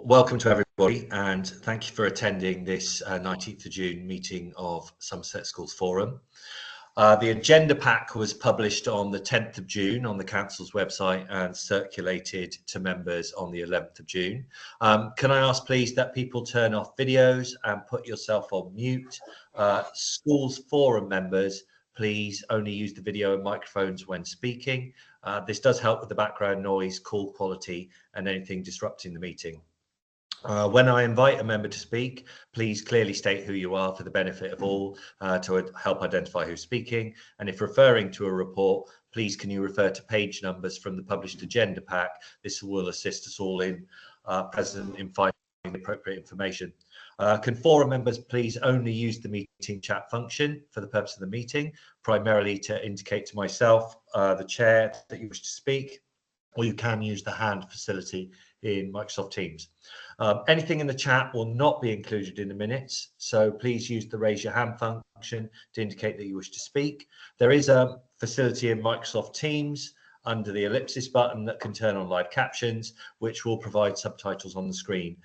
Welcome to everybody, and thank you for attending this 19th of June meeting of Somerset Schools Forum. The agenda pack was published on the 10th of June on the Council's website and circulated to members on the 11th of June. Can I ask please that people turn off videos and put yourself on mute? Schools Forum members, please only use the video and microphones when speaking. This does help with the background noise, call quality, and anything disrupting the meeting. When I invite a member to speak, please clearly state who you are for the benefit of all to help identify who's speaking. And if referring to a report, please can you refer to page numbers from the published agenda pack? This will assist us all in present in finding the appropriate information. Can forum members please only use the meeting chat function for the purpose of the meeting, primarily to indicate to myself, the chair, that you wish to speak, or you can use the hand facility in Microsoft Teams. Anything in the chat will not be included in the minutes, so please use the raise your hand function to indicate that you wish to speak. There is a facility in Microsoft Teams under the ellipsis button that can turn on live captions, which will provide subtitles on the screen.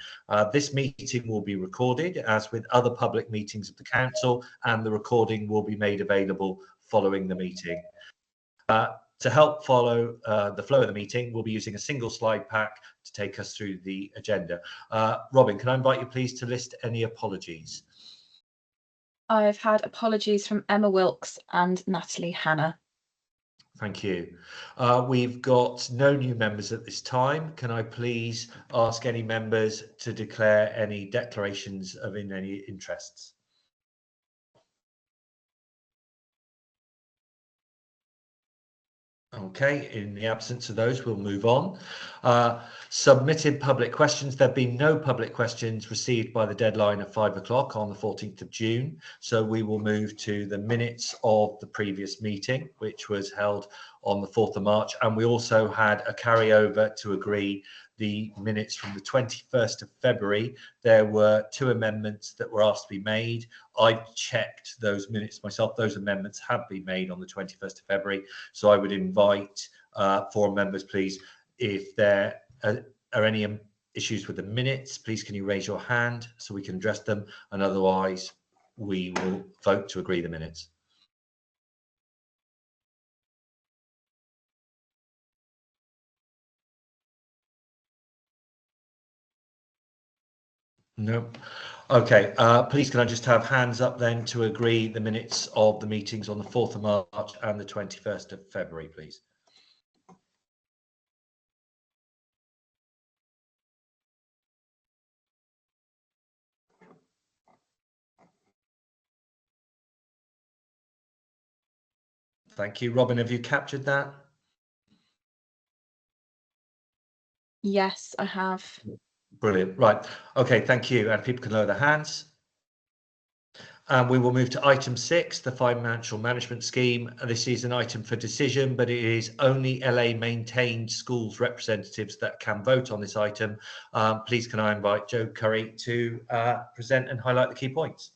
This meeting will be recorded, as with other public meetings of the Council, and the recording will be made available following the meeting. To help follow the flow of the meeting, we'll be using a single slide pack to take us through the agenda. Robin, can I invite you please to list any apologies? I've had apologies from Emma Wilkes and Natalie Hanna. Thank you. We've got no new members at this time. Can I please ask any members to declare any declarations of any interests? Okay, in the absence of those, we'll move on. Submitted public questions. There have been no public questions received by the deadline of 5 o'clock on the 14th of June. So we will move to the minutes of the previous meeting, which was held on the 4th of March. And we also had a carryover to agree the minutes from the 21st of February. There were 2 amendments that were asked to be made. I checked those minutes myself. Those amendments have been made on the 21st of February. So I would invite forum members, please, if there are any issues with the minutes, please can you raise your hand so we can address them, and otherwise we will vote to agree the minutes. No. Okay, please can I just have hands up then to agree the minutes of the meetings on the 4th of March and the 21st of February, please. Thank you. Robin, have you captured that? Yes, I have. Brilliant. Right. Okay, thank you. And people can lower their hands. And we will move to item 6, the financial management scheme. This is an item for decision, but it is only LA maintained schools representatives that can vote on this item. Please can I invite Joe Curry to present and highlight the key points.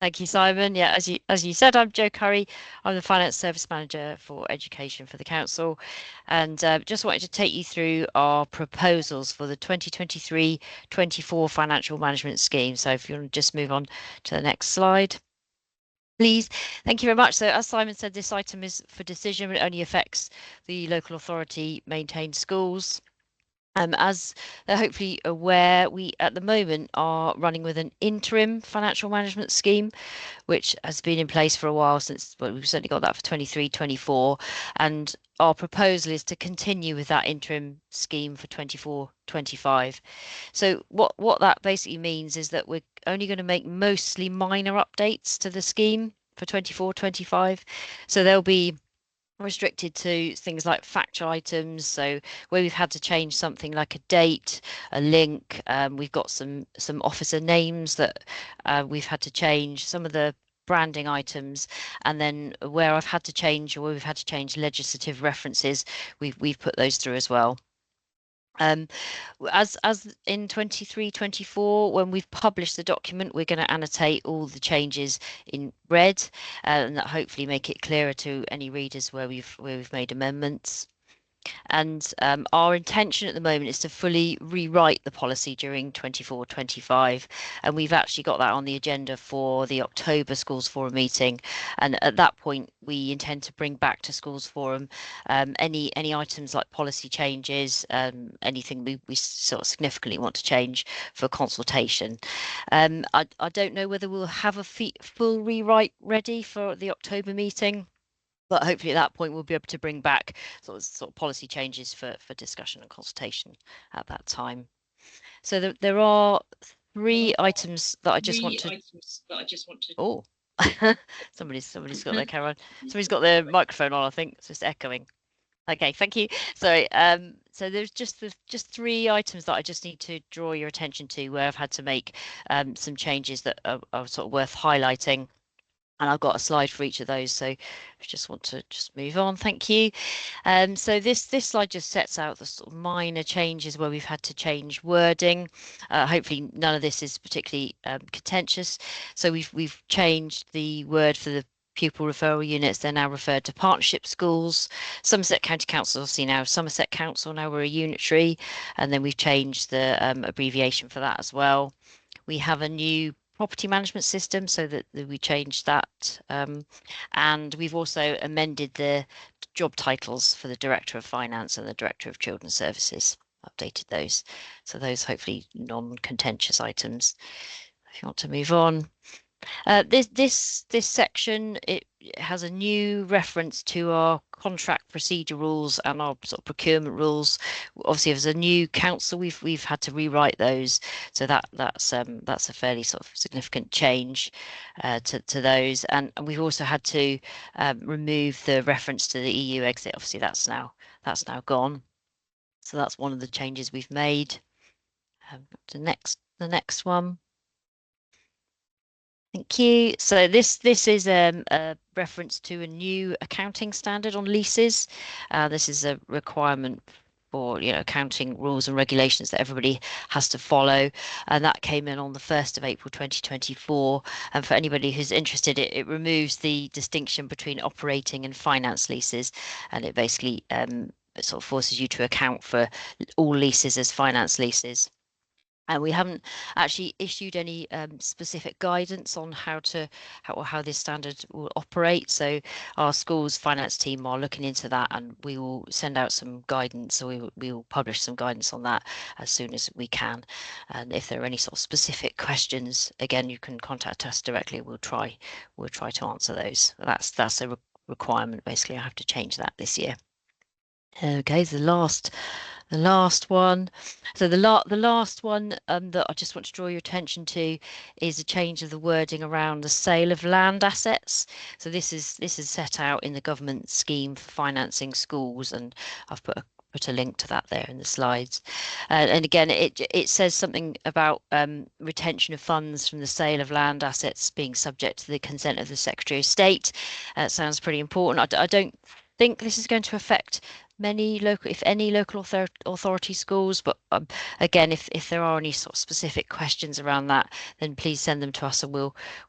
Thank you, Simon. Yeah, as you said, I'm Joe Curry. I'm the Finance Service Manager for Education for the Council, and just wanted to take you through our proposals for the 2023-24 Financial Management Scheme. So if you want to just move on to the next slide, please. Thank you very much. So as Simon said, this item is for decision. It only affects the local authority maintained schools. As they're hopefully aware, we at the moment are running with an interim financial management scheme, which has been in place for a while since, well, we've certainly got that for 23-24, and our proposal is to continue with that interim scheme for 24-25. So what that basically means is that we're only going to make mostly minor updates to the scheme for 24-25. So there'll be restricted to things like factual items, so where we've had to change something like a date, a link, we've got some officer names that we've had to change, some of the branding items, and then where I've had to change, or where we've had to change legislative references, we've put those through as well. As in 23-24, when we've published the document, we're going to annotate all the changes in red, and that hopefully make it clearer to any readers where we've made amendments. And our intention at the moment is to fully rewrite the policy during 24-25, and we've actually got that on the agenda for the October Schools Forum meeting. And at that point, we intend to bring back to Schools Forum any items like policy changes, anything we sort of significantly want to change for consultation. I don't know whether we'll have a full rewrite ready for the October meeting, but hopefully at that point we'll be able to bring back sort of policy changes for discussion and consultation at that time. So there are three items that I just want to. Oh, somebody's got their camera on. Somebody's got their microphone on. I think it's just echoing. Okay, thank you. Sorry. So there's just three items that I just need to draw your attention to, where I've had to make some changes that are sort of worth highlighting. And I've got a slide for each of those, so I just want to move on. Thank you. So this slide just sets out the sort of minor changes where we've had to change wording. Hopefully none of this is particularly contentious. So we've changed the word for the pupil referral units. They're now referred to partnership schools. Somerset County Council, obviously now Somerset Council, now we're a unitary, and then we've changed the abbreviation for that as well. We have a new property management system, so that we changed that, and we've also amended the job titles for the Director of Finance and the Director of Children's Services, updated those. So those hopefully non-contentious items. If you want to move on. This section, it has a new reference to our contract procedure rules and our sort of procurement rules. Obviously, as a new council, we've had to rewrite those, so that's a fairly sort of significant change to those. And we've also had to remove the reference to the EU exit. Obviously, that's now gone. So that's one of the changes we've made. The next one. Thank you. So this is a reference to a new accounting standard on leases. This is a requirement for accounting rules and regulations that everybody has to follow, and that came in on the 1st of April 2024. And for anybody who's interested, it removes the distinction between operating and finance leases, and it basically it sort of forces you to account for all leases as finance leases. And we haven't actually issued any specific guidance on how this standard will operate. So our school's finance team are looking into that, and we will send out some guidance. So we will publish some guidance on that as soon as we can. And if there are any sort of specific questions, again, you can contact us directly. We'll try to answer those. That's a requirement. Basically, I have to change that this year. Okay, the last one. So the last one that I just want to draw your attention to is a change of the wording around the sale of land assets. So this is set out in the government scheme for financing schools, and I've put a link to that there in the slides. And again, it says something about retention of funds from the sale of land assets being subject to the consent of the Secretary of State. Sounds pretty important. I don't think this is going to affect many local authority schools, but again, if there are any sort of specific questions around that, then please send them to us, and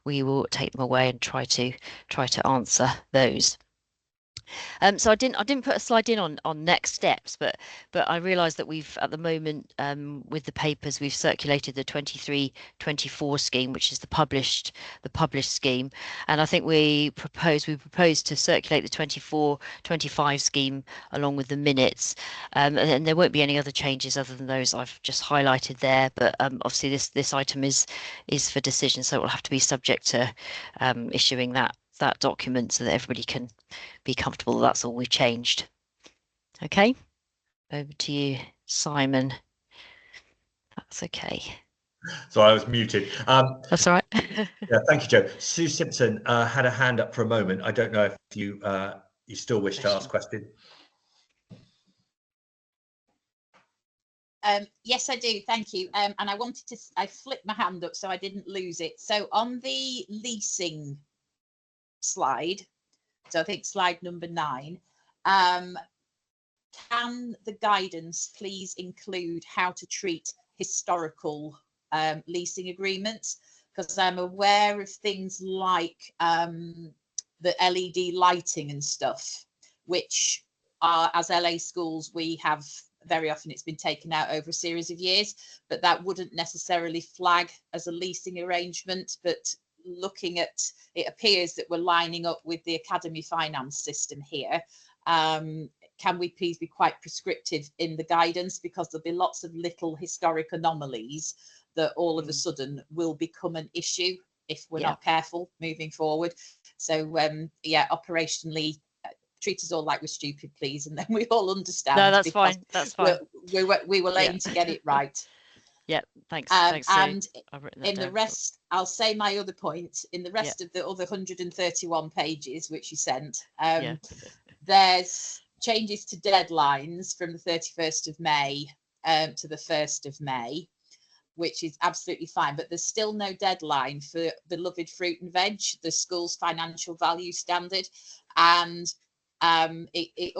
we will take them away and try to answer those. So I didn't put a slide in on next steps, but I realised that we've at the moment with the papers we've circulated the 23-24 scheme, which is the published scheme, and I think we propose to circulate the 24-25 scheme along with the minutes, and there won't be any other changes other than those I've just highlighted there. But obviously this item is for decision, so it will have to be subject to issuing that document so that everybody can be comfortable that's all we've changed. Okay, over to you, Simon. That's okay. So I was muted. That's all right. Yeah, thank you, Joe. Sue Simpson had a hand up for a moment. I don't know if you still wish to ask a question. Yes, I do. Thank you. And I flipped my hand up so I didn't lose it. So on the leasing slide, so I think slide number 9, can the guidance please include how to treat historical leasing agreements? Because I'm aware of things like the LED lighting and stuff, which as LA schools, we have very often it's been taken out over a series of years, but that wouldn't necessarily flag as a leasing arrangement. But looking at it, appears that we're lining up with the academy finance system here. Can we please be quite prescriptive in the guidance, because there'll be lots of little historic anomalies that all of a sudden will become an issue if we're not careful moving forward. So yeah, operationally, treat us all like we're stupid, please, and then we all understand. No, that's fine. That's fine. We will aim to get it right. Yeah, thanks. Thanks, Sue. And I've written that in the down. rest, I'll say my other point. In the rest of the other 131 pages which you sent, there's changes to deadlines from the 31st of May to the 1st of May, which is absolutely fine, but there's still no deadline for beloved fruit and veg, the school's financial value standard. And it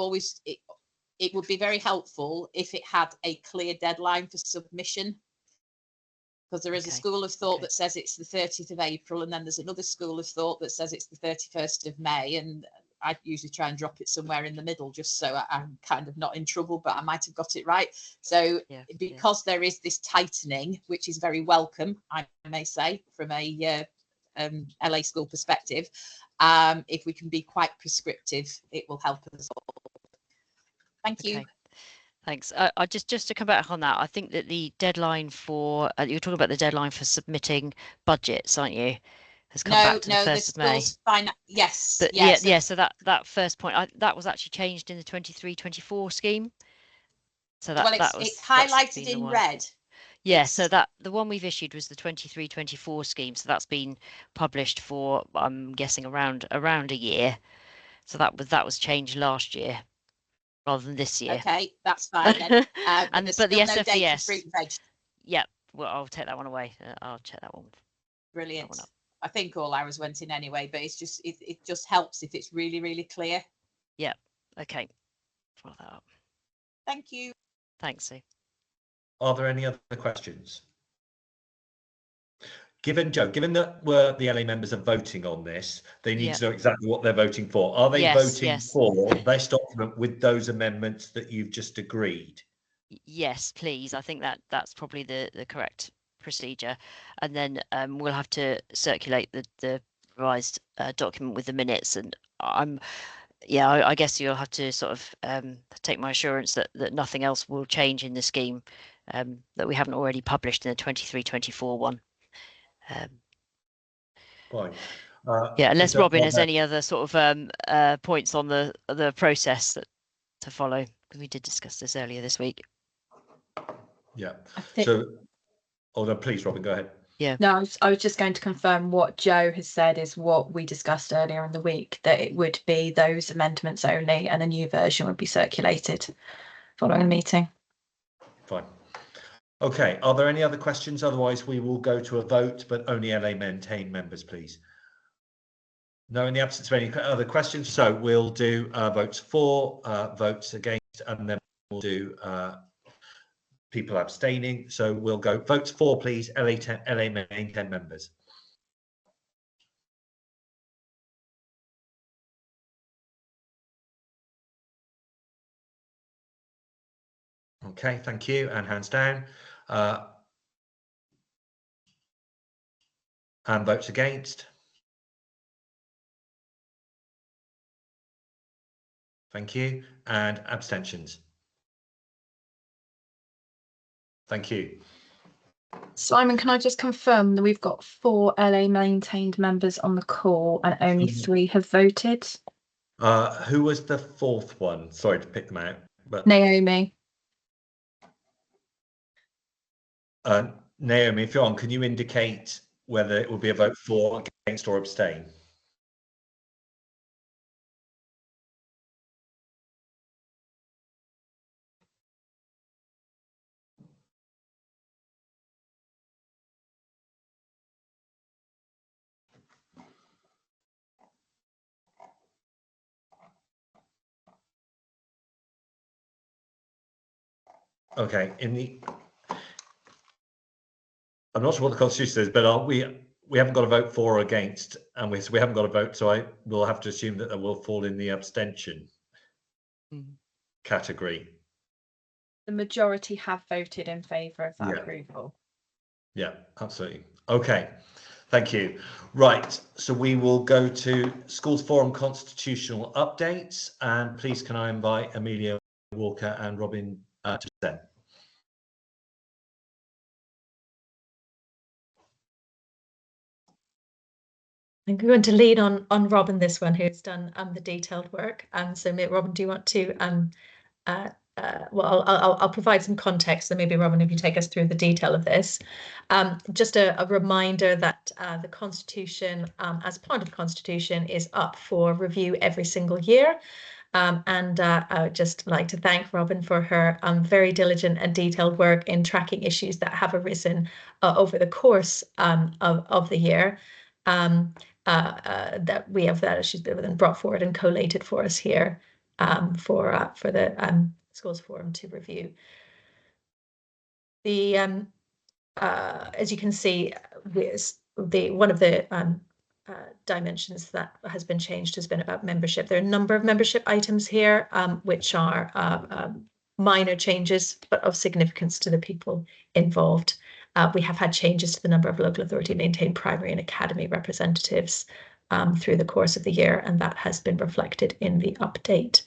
would be very helpful if it had a clear deadline for submission, because there is a school of thought that says it's the 30th of April, and then there's another school of thought that says it's the 31st of May, and I usually try and drop it somewhere in the middle just so I'm kind of not in trouble, but I might have got it right. So because there is this tightening, which is very welcome, I may say, from a LA school perspective, if we can be quite prescriptive, it will help us all. Thank you. Thanks. I just to come back on that, I think that the deadline for you're talking about the deadline for submitting budgets, aren't you? Has come back to the 1st of May. Yes. But yeah. So that first point, that was actually changed in the 23-24 scheme. So that it's highlighted in red. Yeah. So that the one we've issued was the 23-24 scheme. So that's been published for, I'm guessing, around a year. So that was changed last year rather than this year. Okay, that's fine then. But the SFVS. No fruit and veg. Yeah. Well, I'll take that one away. I'll check that one. Brilliant. That one up. I think all ours went in anyway, but it's just it just helps if it's really, really clear. Yeah. Okay. Follow that up. Thank you. Thanks, Sue. Are there any other questions? Given that the LA members are voting on this, they need to know exactly what they're voting for. Are they voting for this document with those amendments that you've just agreed? Yes, please. I think that's probably the correct procedure, and then we'll have to circulate the revised document with the minutes. And I guess you'll have to sort of take my assurance that nothing else will change in the scheme that we haven't already published in the 23-24 one. Fine. Unless Robin has any other sort of points on the process to follow, because we did discuss this earlier this week. Yeah. So, hold on, please, Robin, go ahead. Yeah. No, I was just going to confirm what Joe has said is what we discussed earlier in the week, that it would be those amendments only and a new version would be circulated following the meeting. Fine. Okay, are there any other questions? Otherwise, we will go to a vote, but only LA maintained members, please. No, in the absence of any other questions, so we'll do votes for, votes against, and then we'll do people abstaining. So we'll go votes for, please, LA maintained members. Okay, thank you, and hands down. And votes against. Thank you, and abstentions. Thank you. Simon, can I just confirm that we've got 4 LA maintained members on the call and only 3 have voted? Who was the 4th one? Sorry to pick them out. But Naomi. Naomi, if you're on, can you indicate whether it will be a vote for, against, or abstain? Okay, I'm not sure what the constitution says, but we haven't got a vote for or against, and we haven't got a vote, so I will have to assume that will fall in the abstention. category? The majority have voted in favour of that Yeah. approval. Yeah, absolutely. Okay, thank you. Right, so we will go to Schools Forum constitutional updates, and please can I invite Amelia Walker and Robin to present. I'm going to lean on Robin this one, who's done the detailed work. So Robin, do you want to well, I'll provide some context, so maybe Robin, if you take us through the detail of this. Just a reminder that the Constitution, as part of the Constitution, is up for review every single year. And I would just like to thank Robin for her very diligent and detailed work in tracking issues that have arisen over the course of the year. That she's been brought forward and collated for us here for the Schools Forum to review. The as you can see, one of the dimensions that has been changed has been about membership. There are a number of membership items here, which are minor changes, but of significance to the people involved. We have had changes to the number of local authority maintained primary and academy representatives through the course of the year, and that has been reflected in the update.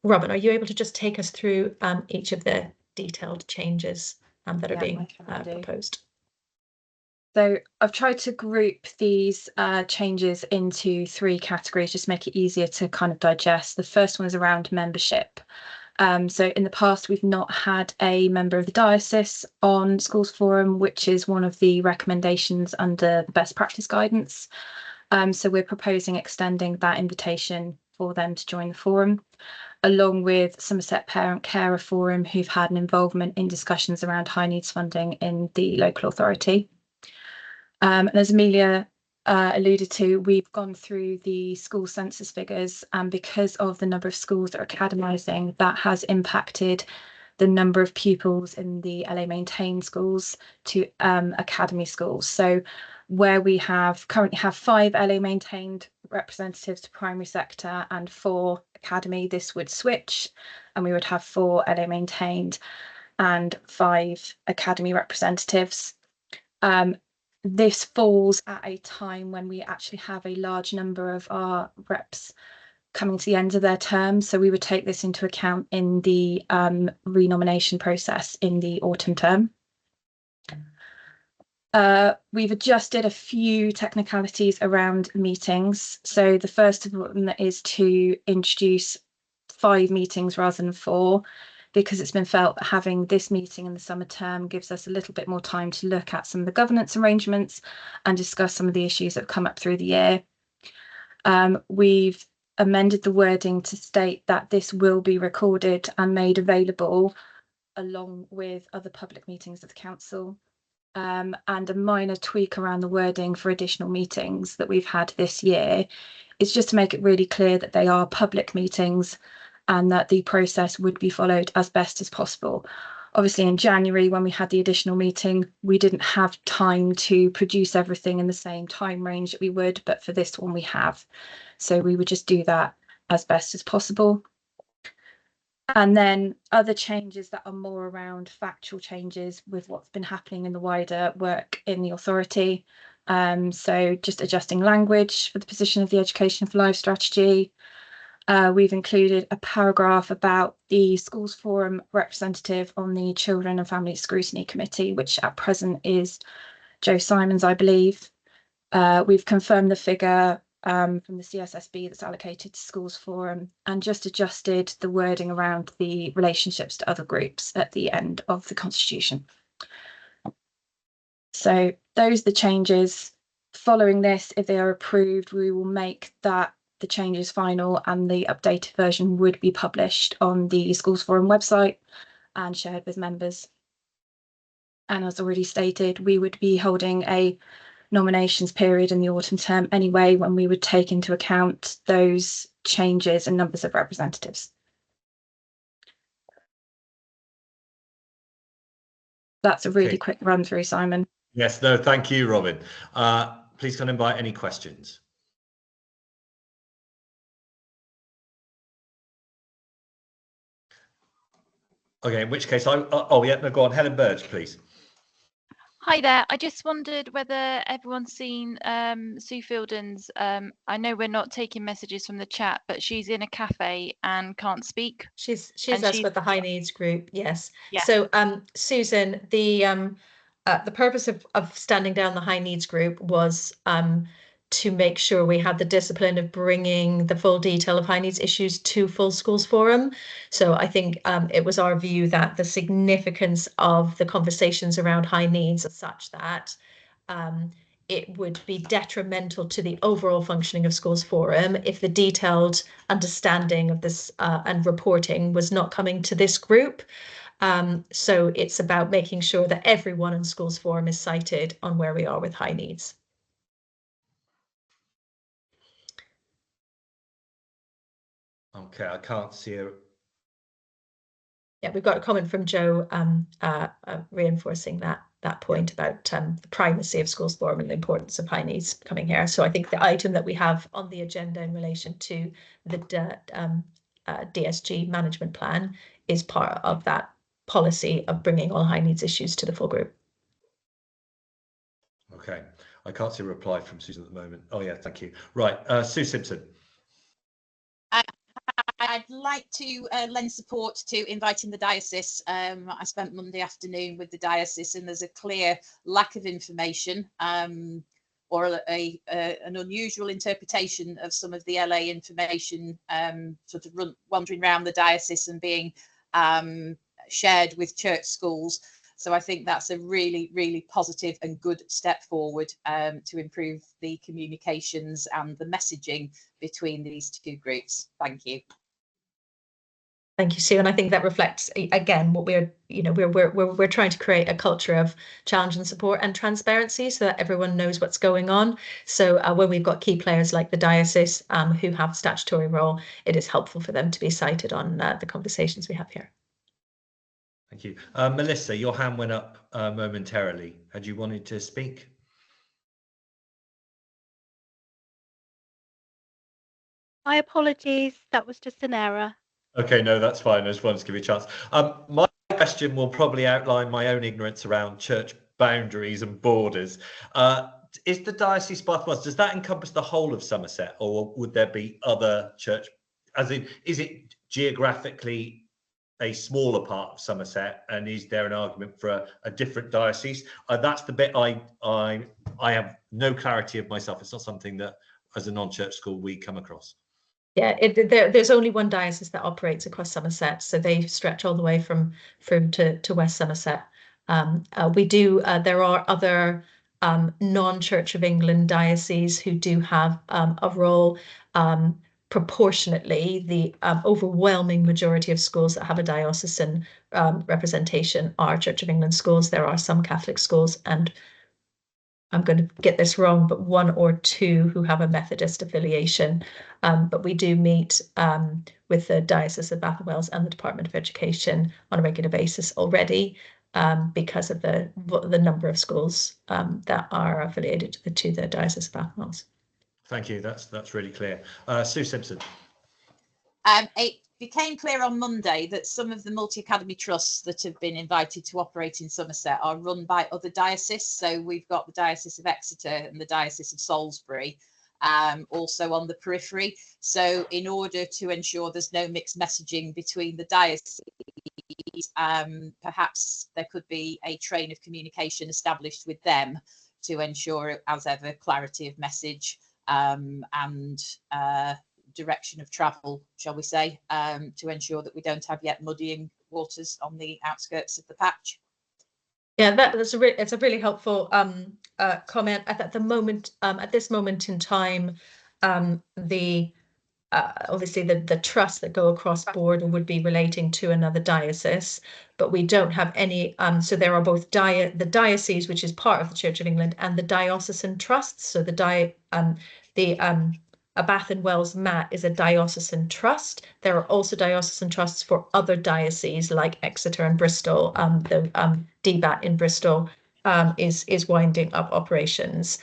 Robin, are you able to just take us through each of the detailed changes that are being proposed? So I've tried to group these changes into 3 categories, just make it easier to kind of digest. The first one is around membership. So in the past, we've not had a member of the diocese on Schools Forum, which is one of the recommendations under the best practice guidance. So we're proposing extending that invitation for them to join the forum, along with Somerset Parent Carer Forum, who've had an involvement in discussions around high needs funding in the local authority. And as Amelia alluded to, we've gone through the school census figures, and because of the number of schools that are academising, that has impacted the number of pupils in the LA maintained schools to academy schools. So where we currently have 5 LA maintained representatives to primary sector and 4 academy, this would switch, and we would have 4 LA maintained and 5 academy representatives. This falls at a time when we actually have a large number of our reps coming to the end of their term, so we would take this into account in the renomination process in the autumn term. We've adjusted a few technicalities around meetings. So the first of them is to introduce 5 meetings rather than 4, because it's been felt that having this meeting in the summer term gives us a little bit more time to look at some of the governance arrangements and discuss some of the issues that have come up through the year. We've amended the wording to state that this will be recorded and made available along with other public meetings of the council. And a minor tweak around the wording for additional meetings that we've had this year is just to make it really clear that they are public meetings and that the process would be followed as best as possible. Obviously, in January, when we had the additional meeting, we didn't have time to produce everything in the same time range that we would, but for this one we have. So we would just do that as best as possible. And then other changes that are more around factual changes with what's been happening in the wider work in the authority. So just adjusting language for the position of the Education for Life strategy. We've included a paragraph about the Schools Forum representative on the Children and Family Scrutiny Committee, which at present is Joe Simons, I believe. We've confirmed the figure from the CSSB that's allocated to Schools Forum, and just adjusted the wording around the relationships to other groups at the end of the Constitution. So those are the changes. Following this, if they are approved, we will make that the changes final, and the updated version would be published on the Schools Forum website and shared with members. And as already stated, we would be holding a nominations period in the autumn term anyway, when we would take into account those changes in numbers of representatives. That's a really quick run through, Simon. Yes, no, thank you, Robin. Please can I invite any questions? Okay, in which case oh yeah, no, go on, Helen Burge, please. Hi there. I just wondered whether everyone's seen Sue Fielden's. I know we're not taking messages from the chat, but she's in a cafe and can't speak. She's And us she's- with the high needs group, yes. Yeah. So Susan, the purpose of standing down the high needs group was to make sure we had the discipline of bringing the full detail of high needs issues to Full Schools Forum. So I think it was our view that the significance of the conversations around high needs are such that it would be detrimental to the overall functioning of Schools Forum if the detailed understanding of this and reporting was not coming to this group. So it's about making sure that everyone in Schools Forum is cited on where we are with high needs. Okay, I can't see a... Yeah, we've got a comment from Joe reinforcing that point about the primacy of Schools Forum and the importance of high needs coming here. So I think the item that we have on the agenda in relation to the DSG management plan is part of that policy of bringing all high needs issues to the full group. Okay, I can't see a reply from Susan at the moment. Oh yeah, thank you. Right, Sue Simpson. I'd like to lend support to inviting the diocese. I spent Monday afternoon with the diocese, and there's a clear lack of information or an unusual interpretation of some of the LA information sort of wandering around the diocese and being shared with church schools. So I think that's a really, really positive and good step forward to improve the communications and the messaging between these two groups. Thank you. Thank you, Sue. And I think that reflects again what we're trying to create a culture of challenge and support and transparency so that everyone knows what's going on. So when we've got key players like the diocese who have statutory role, it is helpful for them to be cited on the conversations we have here. Thank you. Melissa, your hand went up momentarily. Had you wanted to speak? My apologies, that was just an error. Okay, no, that's fine. I just wanted to give you a chance. My question will probably outline my own ignorance around church boundaries and borders. Is the Diocese of Bath and Wells, does that encompass the whole of Somerset, or would there be other church, as in, is it geographically a smaller part of Somerset, and is there an argument for a different diocese? That's the bit I have no clarity of myself. It's not something that, as a non-church school, we come across. Yeah, there's only one diocese that operates across Somerset, so they stretch all the way from to West Somerset. There are other non-Church of England dioceses who do have a role. Proportionately, the overwhelming majority of schools that have a diocesan representation are Church of England schools. There are some Catholic schools, and I'm going to get this wrong, but one or two who have a Methodist affiliation. But we do meet with the Diocese of Bath and Wells and the Department of Education on a regular basis already because of the number of schools that are affiliated to the Diocese of Bath and Wells. Thank you. That's really clear. Sue Simpson. It became clear on Monday that some of the multi-academy trusts that have been invited to operate in Somerset are run by other dioceses. So we've got the Diocese of Exeter and the Diocese of Salisbury also on the periphery. So in order to ensure there's no mixed messaging between the dioceses, perhaps there could be a train of communication established with them to ensure, as ever, clarity of message and direction of travel, shall we say, to ensure that we don't have yet muddying waters on the outskirts of the patch. Yeah, it's a really helpful comment. At the moment, at this moment in time, obviously the trusts that go across border would be relating to another diocese, but we don't have any. So there are both the diocese, which is part of the Church of England, and the diocesan trusts. So a Bath and Wells MAT is a diocesan trust. There are also diocesan trusts for other dioceses like Exeter and Bristol. The DBAT in Bristol is winding up operations.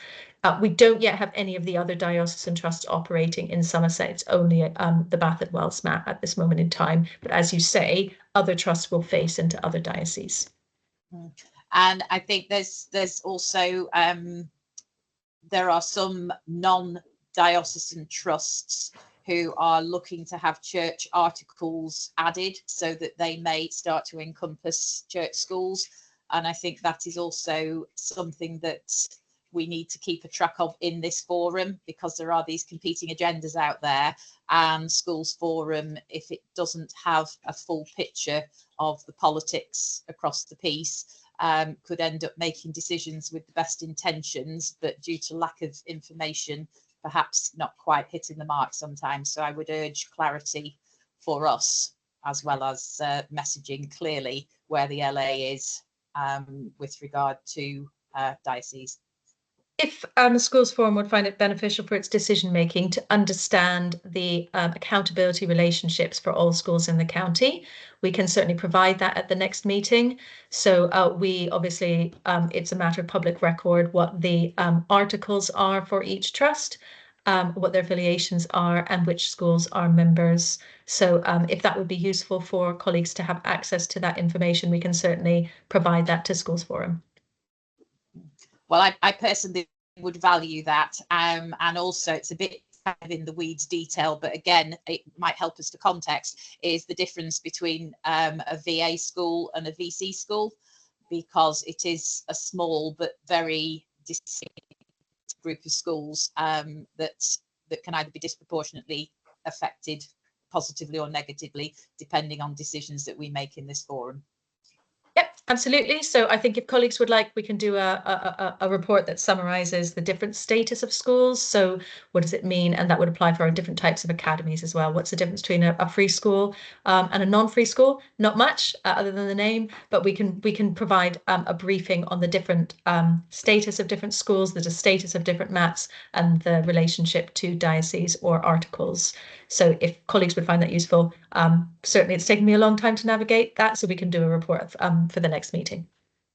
We don't yet have any of the other diocesan trusts operating in Somerset. It's only the Bath and Wells MAT at this moment in time. But as you say, other trusts will face into other dioceses. And I think there's also there are some non-diocesan trusts who are looking to have church articles added so that they may start to encompass church schools. And I think that is also something that we need to keep a track of in this forum, because there are these competing agendas out there, and Schools Forum, if it doesn't have a full picture of the politics across the piece, could end up making decisions with the best intentions, but due to lack of information, perhaps not quite hitting the mark sometimes. So I would urge clarity for us, as well as messaging clearly where the LA is with regard to diocese. If Schools Forum would find it beneficial for its decision making to understand the accountability relationships for all schools in the county, we can certainly provide that at the next meeting. So we obviously, it's a matter of public record what the articles are for each trust, what their affiliations are, and which schools are members. So if that would be useful for colleagues to have access to that information, we can certainly provide that to Schools Forum. Well, I personally would value that, and also it's a bit in the weeds detail, but again, it might help us to context, is the difference between a VA school and a VC school, because it is a small but very distinct group of schools that can either be disproportionately affected positively or negatively, depending on decisions that we make in this forum. Yep, absolutely. So I think if colleagues would like, we can do a report that summarises the different status of schools. So what does it mean? And that would apply for our different types of academies as well. What's the difference between a free school and a non-free school? Not much other than the name, but we can provide a briefing on the different status of different schools, the status of different MATs, and the relationship to diocese or articles. So if colleagues would find that useful, certainly it's taken me a long time to navigate that, so we can do a report for the next meeting.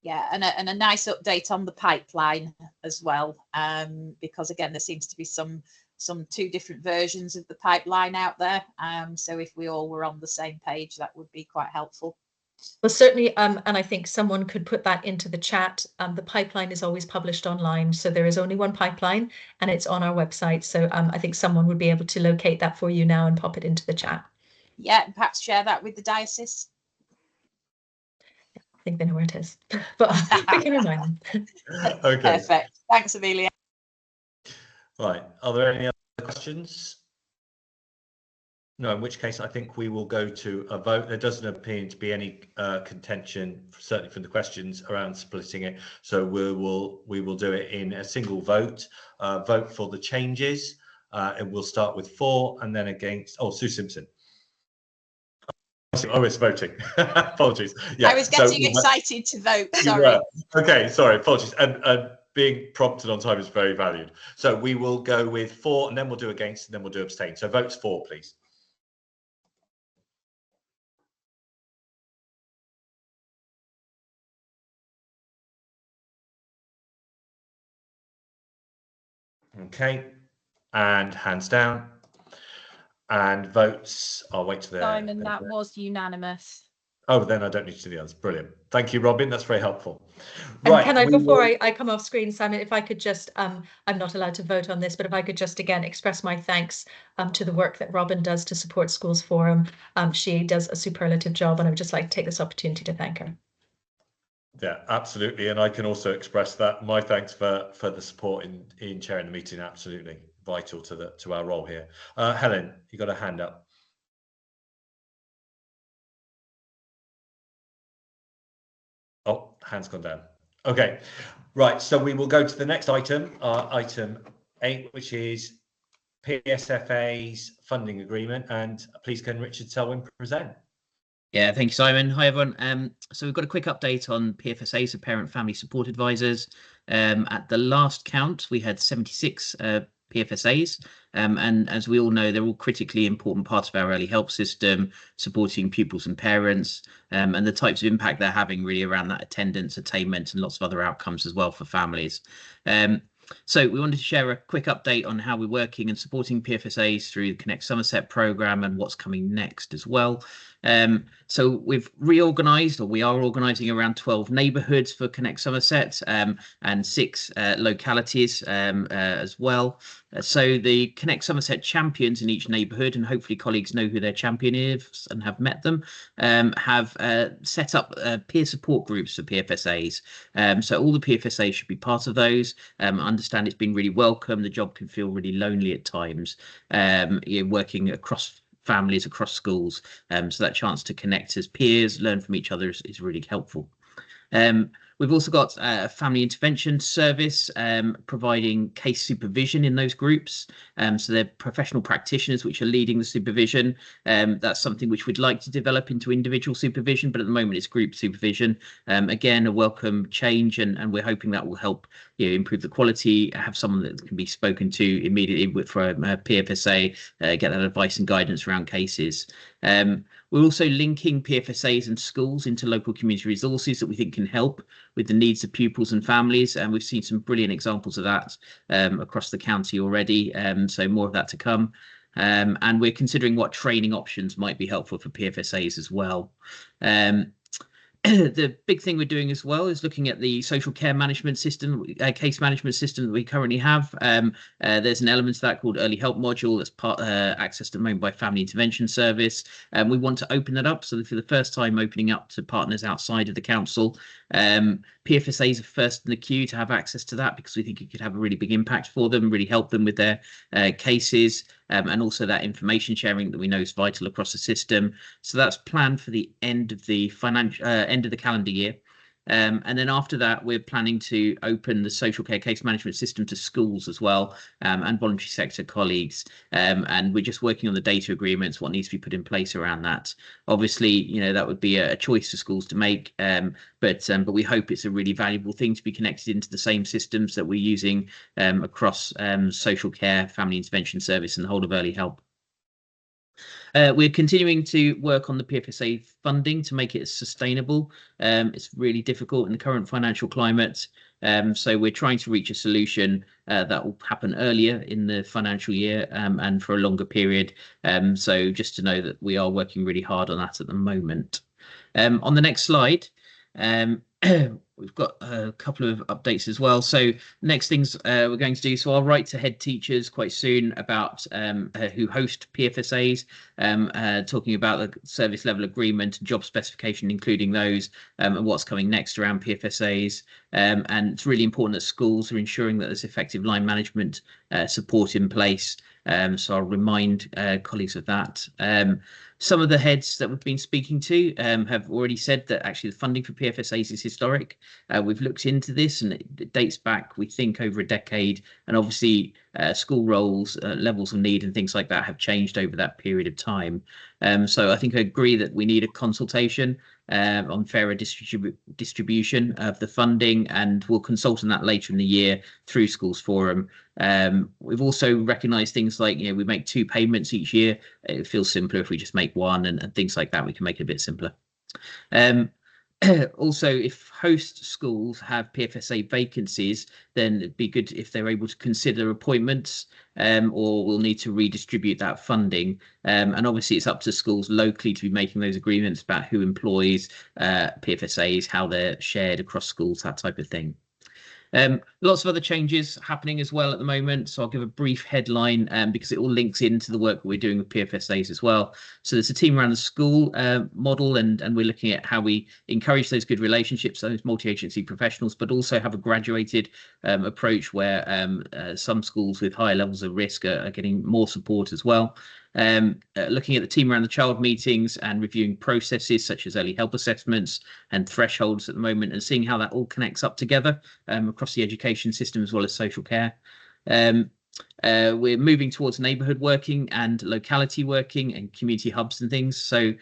Yeah, and a nice update on the pipeline as well, because again, there seems to be some two different versions of the pipeline out there. So if we all were on the same page, that would be quite helpful. Well, certainly, and I think someone could put that into the chat. The pipeline is always published online, so there is only one pipeline, and it's on our website. So I think someone would be able to locate that for you now and pop it into the chat. Yeah, and perhaps share that with the diocese. I think they know where it is, but we can remind them. Okay. Perfect. Thanks, Amelia. Right. Are there any other questions? No, in which case I think we will go to a vote. There doesn't appear to be any contention, certainly from the questions, around splitting it. So we will do it in a single vote. Vote for the changes. And we'll start with for and then against. Oh, Sue Simpson. Oh, it's voting. Apologies. Yeah. I was getting excited to vote. Sorry. Okay, sorry. Apologies. And being prompted on time is very valued. So we will go with for, and then we'll do against, and then we'll do abstain. So votes for, please. Okay, and hands down. And votes, I'll wait to the Simon, that was unanimous. Oh, then I don't need to do the others. Brilliant. Thank you, Robin. That's very helpful. And Right. can I, before I come off screen, Simon, if I could just, I'm not allowed to vote on this, but if I could just again express my thanks to the work that Robin does to support Schools Forum. She does a superlative job, and I would just like to take this opportunity to thank her. Yeah, absolutely. And I can also express that my thanks for the support in chairing the meeting. Absolutely vital to our role here. Helen, you got a hand up. Oh, hand's gone down. Okay, right. So we will go to the next item, item 8, which is PFSA's funding agreement. And please can Richard Selwyn present? Yeah, thank you, Simon. Hi, everyone. So we've got a quick update on PFSA, so Parent Family Support Advisors. At the last count, we had 76 PFSAs, and as we all know, they're all critically important parts of our early help system, supporting pupils and parents, and the types of impact they're having really around that attendance, attainment, and lots of other outcomes as well for families. So we wanted to share a quick update on how we're working and supporting PFSAs through the Connect Somerset programme and what's coming next as well. So we've reorganised, or we are organising, around 12 neighbourhoods for Connect Somerset, and 6 localities as well. So the Connect Somerset champions in each neighbourhood, and hopefully colleagues know who their champion is and have met them, have set up peer support groups for PFSAs. So all the PFSAs should be part of those. I understand it's been really welcome. The job can feel really lonely at times, working across families, across schools. So that chance to connect as peers, learn from each other is really helpful. We've also got a family intervention service providing case supervision in those groups. So they're professional practitioners which are leading the supervision. That's something which we'd like to develop into individual supervision, but at the moment it's group supervision. Again, a welcome change, and we're hoping that will help improve the quality, have someone that can be spoken to immediately for a PFSA, get that advice and guidance around cases. We're also linking PFSAs and schools into local community resources that we think can help with the needs of pupils and families, and we've seen some brilliant examples of that across the county already, so more of that to come. And we're considering what training options might be helpful for PFSAs as well. The big thing we're doing as well is looking at the social care management system, case management system that we currently have. There's an element to that called Early Help Module that's accessed at the moment by Family Intervention Service. We want to open that up, so for the first time opening up to partners outside of the council. PFSAs are first in the queue to have access to that because we think it could have a really big impact for them, really help them with their cases, and also that information sharing that we know is vital across the system. So that's planned for the end of the end of the calendar year. And then after that, we're planning to open the social care case management system to schools as well, and voluntary sector colleagues. And we're just working on the data agreements, what needs to be put in place around that. Obviously, that would be a choice for schools to make, but we hope it's a really valuable thing to be connected into the same systems that we're using across social care, family intervention service, and the whole of early help. We're continuing to work on the PFSA funding to make it sustainable. It's really difficult in the current financial climate. So we're trying to reach a solution that will happen earlier in the financial year and for a longer period. So just to know that we are working really hard on that at the moment. On the next slide, we've got a couple of updates as well. So next things we're going to do, so I'll write to head teachers quite soon about who host PFSAs, talking about the service level agreement, job specification, including those, and what's coming next around PFSAs. And it's really important that schools are ensuring that there's effective line management support in place. So I'll remind colleagues of that. Some of the heads that we've been speaking to have already said that actually the funding for PFSAs is historic. We've looked into this and it dates back, we think, over a decade. And obviously school roles, levels of need and things like that have changed over that period of time. So I think I agree that we need a consultation on fairer distribution of the funding, and we'll consult on that later in the year through Schools Forum. We've also recognised things like, we make 2 payments each year. It feels simpler if we just make 1, and things like that. We can make it a bit simpler. Also, if host schools have PFSA vacancies, then it'd be good if they're able to consider appointments, or we'll need to redistribute that funding. And obviously it's up to schools locally to be making those agreements about who employs PFSAs, how they're shared across schools, that type of thing. Lots of other changes happening as well at the moment, so I'll give a brief headline because it all links into the work that we're doing with PFSAs as well. So there's a team around the school model, and we're looking at how we encourage those good relationships, those multi-agency professionals, but also have a graduated approach where some schools with higher levels of risk are getting more support as well. Looking at the team around the child meetings and reviewing processes such as early help assessments and thresholds at the moment, and seeing how that all connects up together across the education system as well as social care. We're moving towards neighbourhood working and locality working and community hubs and things. So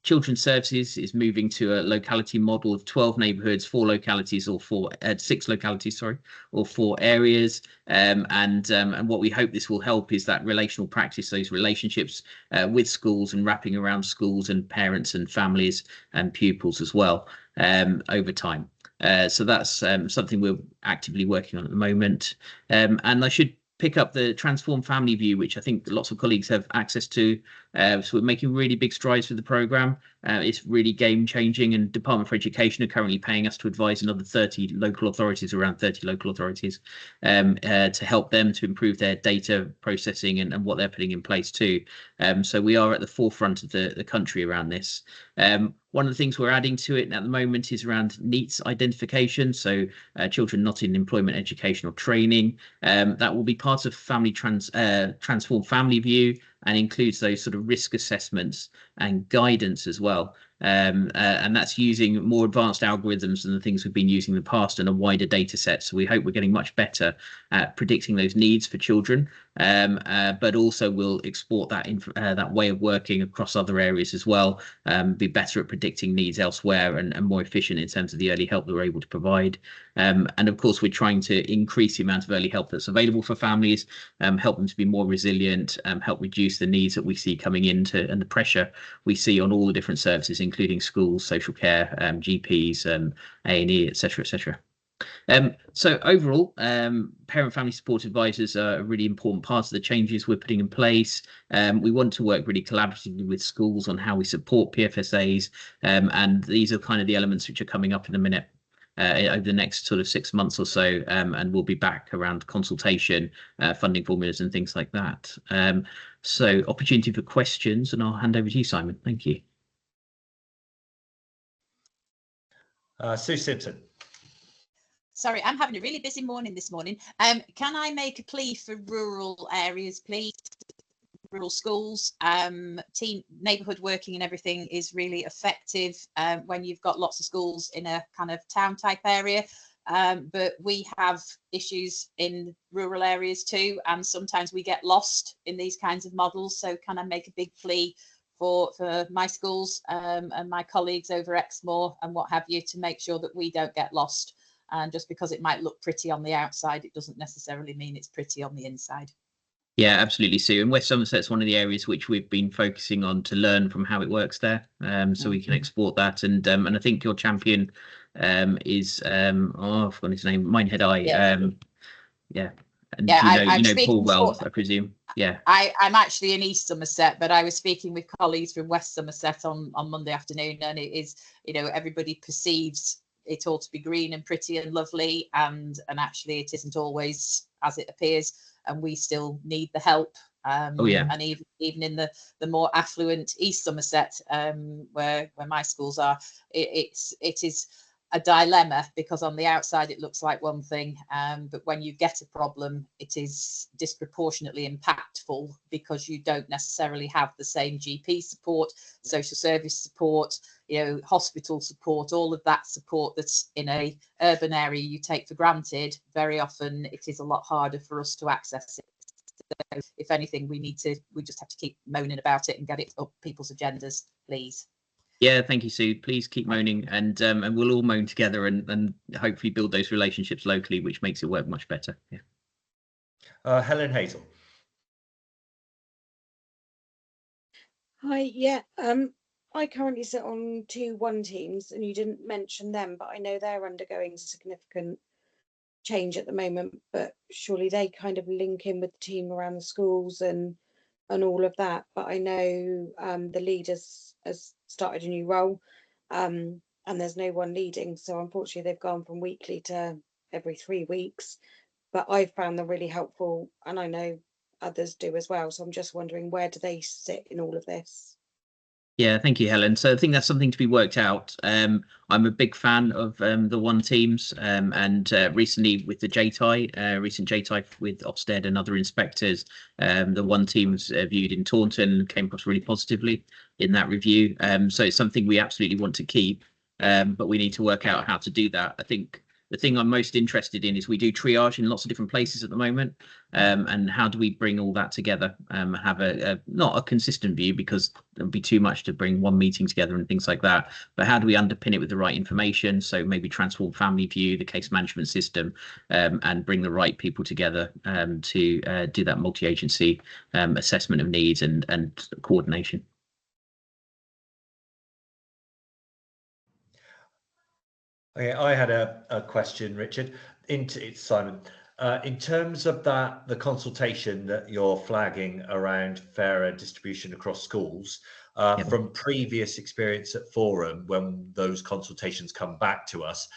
Children's Services is moving to a locality model of 12 neighbourhoods, 4 localities, or 6 localities, sorry, or 4 areas. And what we hope this will help is that relational practice, those relationships with schools and wrapping around schools and parents and families and pupils as well. over time. So that's something we're actively working on at the moment. And I should pick up the Transform Family View, which I think lots of colleagues have access to. So we're making really big strides with the programme. It's really game changing, and Department for Education are currently paying us to advise another 30 local authorities, around 30 local authorities, to help them to improve their data processing and what they're putting in place too. So we are at the forefront of the country around this. One of the things we're adding to it at the moment is around NEETs identification, so children not in employment, education or training. That will be part of Transform Family View, and includes those sort of risk assessments and guidance as well. And that's using more advanced algorithms than the things we've been using in the past, and a wider data set. So we hope we're getting much better at predicting those needs for children, but also we'll export that that way of working across other areas as well, be better at predicting needs elsewhere, and more efficient in terms of the early help that we're able to provide. And of course, we're trying to increase the amount of early help that's available for families, help them to be more resilient, help reduce the needs that we see coming into, and the pressure we see on all the different services, including schools, social care, GPs, A&E, etc., etc. So overall, parent family support advisors are a really important part of the changes we're putting in place. We want to work really collaboratively with schools on how we support PFSAs, and these are kind of the elements which are coming up in a minute. Over the next sort of 6 months or so, and we'll be back around consultation, funding formulas and things like that. So opportunity for questions, and I'll hand over to you, Simon. Thank you. Sue Simpson. Sorry, I'm having a really busy morning this morning. Can I make a plea for rural areas, please? Rural schools, team neighbourhood working and everything is really effective when you've got lots of schools in a kind of town type area. But we have issues in rural areas too, and sometimes we get lost in these kinds of models. So can I make a big plea for my schools and my colleagues over Exmoor and what have you, to make sure that we don't get lost. And just because it might look pretty on the outside, it doesn't necessarily mean it's pretty on the inside. Yeah, absolutely, Sue. And West Somerset's one of the areas which we've been focusing on to learn from how it works there, so we can export that. And I think your champion is I've forgotten his name, Minehead Eye. Yeah. And you know Paul well, I presume. Yeah. I'm actually in East Somerset, but I was speaking with colleagues from West Somerset on Monday afternoon, and it is, everybody perceives it all to be green and pretty and lovely, and actually it isn't always as it appears, and we still need the help. And even in the more affluent East Somerset, where my schools are, it is a dilemma, because on the outside it looks like one thing, but when you get a problem, it is disproportionately impactful, because you don't necessarily have the same GP support, social service support, hospital support, all of that support that's in a urban area you take for granted. Very often it is a lot harder for us to access it. So if anything, we just have to keep moaning about it and get it up people's agendas, please. Yeah, thank you, Sue. Please keep moaning, and we'll all moan together and hopefully build those relationships locally, which makes it work much better. Yeah. Helen Hazel. Hi, yeah. I currently sit on 2 1 teams, and you didn't mention them, but I know they're undergoing significant change at the moment. But surely they kind of link in with the team around the schools and all of that. But I know the leaders has started a new role, and there's no one leading, so unfortunately they've gone from weekly to every 3 weeks. But I've found them really helpful, and I know others do as well. So I'm just wondering, where do they sit in all of this? Yeah, thank you, Helen. So I think that's something to be worked out. I'm a big fan of the 1 teams, and recently with the JTI, recent JTI with Ofsted and other inspectors, the 1 teams viewed in Taunton came across really positively in that review. So it's something we absolutely want to keep, but we need to work out how to do that. I think the thing I'm most interested in is we do triage in lots of different places at the moment, and how do we bring all that together, have not a consistent view, because there'll be too much to bring 1 meeting together and things like that, but how do we underpin it with the right information? So maybe Transform Family View, the case management system, and bring the right people together to do that multi-agency assessment of needs and coordination. Okay, I had a question, Richard. It's Simon. In terms of the consultation that you're flagging around fairer distribution across schools, from previous experience at Forum, when those consultations come back to us,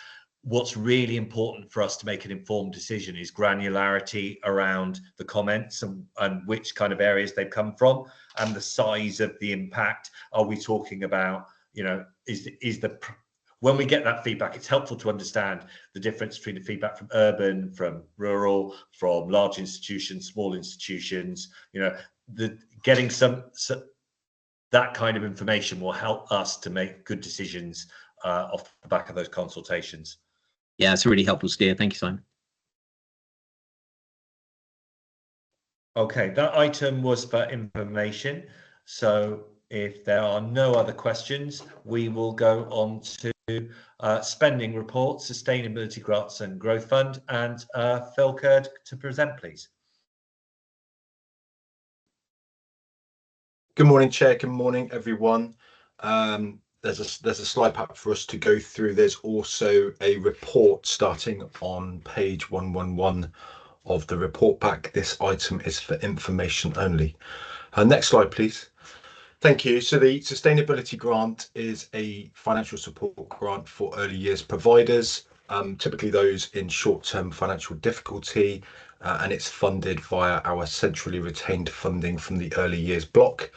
what's really important for us to make an informed decision is granularity around the comments and which kind of areas they've come from and the size of the impact. Are we talking about, when we get that feedback, it's helpful to understand the difference between the feedback from urban, from rural, from large institutions, small institutions. Getting that kind of information will help us to make good decisions off the back of those consultations. Yeah, it's a really helpful steer. Thank you, Simon. Okay, that item was for information. So if there are no other questions, we will go on to spending reports, sustainability grants and growth fund, and Phil Curd to present, please. Good morning, Chair. Good morning, everyone. There's a slide pack for us to go through. There's also a report starting on page 111 of the report pack. This item is for information only. Next slide, please. Thank you. So the sustainability grant is a financial support grant for early years providers, typically those in short-term financial difficulty, and it's funded via our centrally retained funding from the early years block.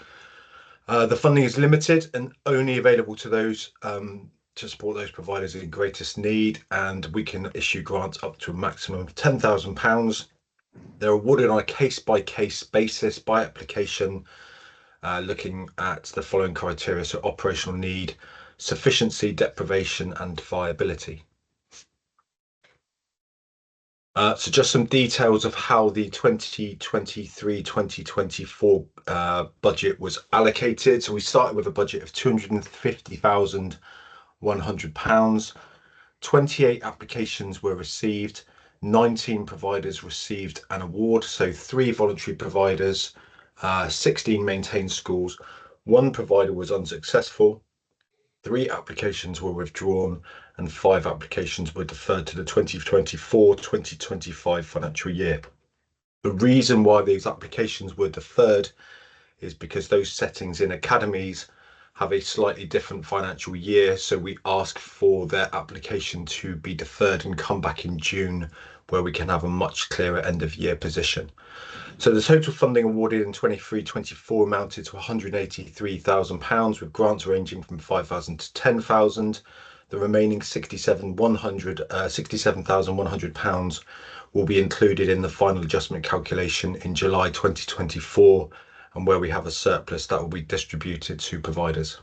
The funding is limited and only available to those to support those providers in greatest need, and we can issue grants up to a maximum of £10,000. They're awarded on a case-by-case basis by application, looking at the following criteria: so operational need, sufficiency, deprivation, and viability. So just some details of how the 2023-2024 budget was allocated. So we started with a budget of £250,100. 28 applications were received. 19 providers received an award. So 3 voluntary providers, 16 maintained schools. 1 provider was unsuccessful. 3 applications were withdrawn and 5 applications were deferred to the 2024-2025 financial year. The reason why these applications were deferred is because those settings in academies have a slightly different financial year, so we ask for their application to be deferred and come back in June, where we can have a much clearer end of year position. So the total funding awarded in 23-24 amounted to £183,000, with grants ranging from £5,000 to £10,000. The remaining £67,100 will be included in the final adjustment calculation in July 2024, and where we have a surplus, that will be distributed to providers.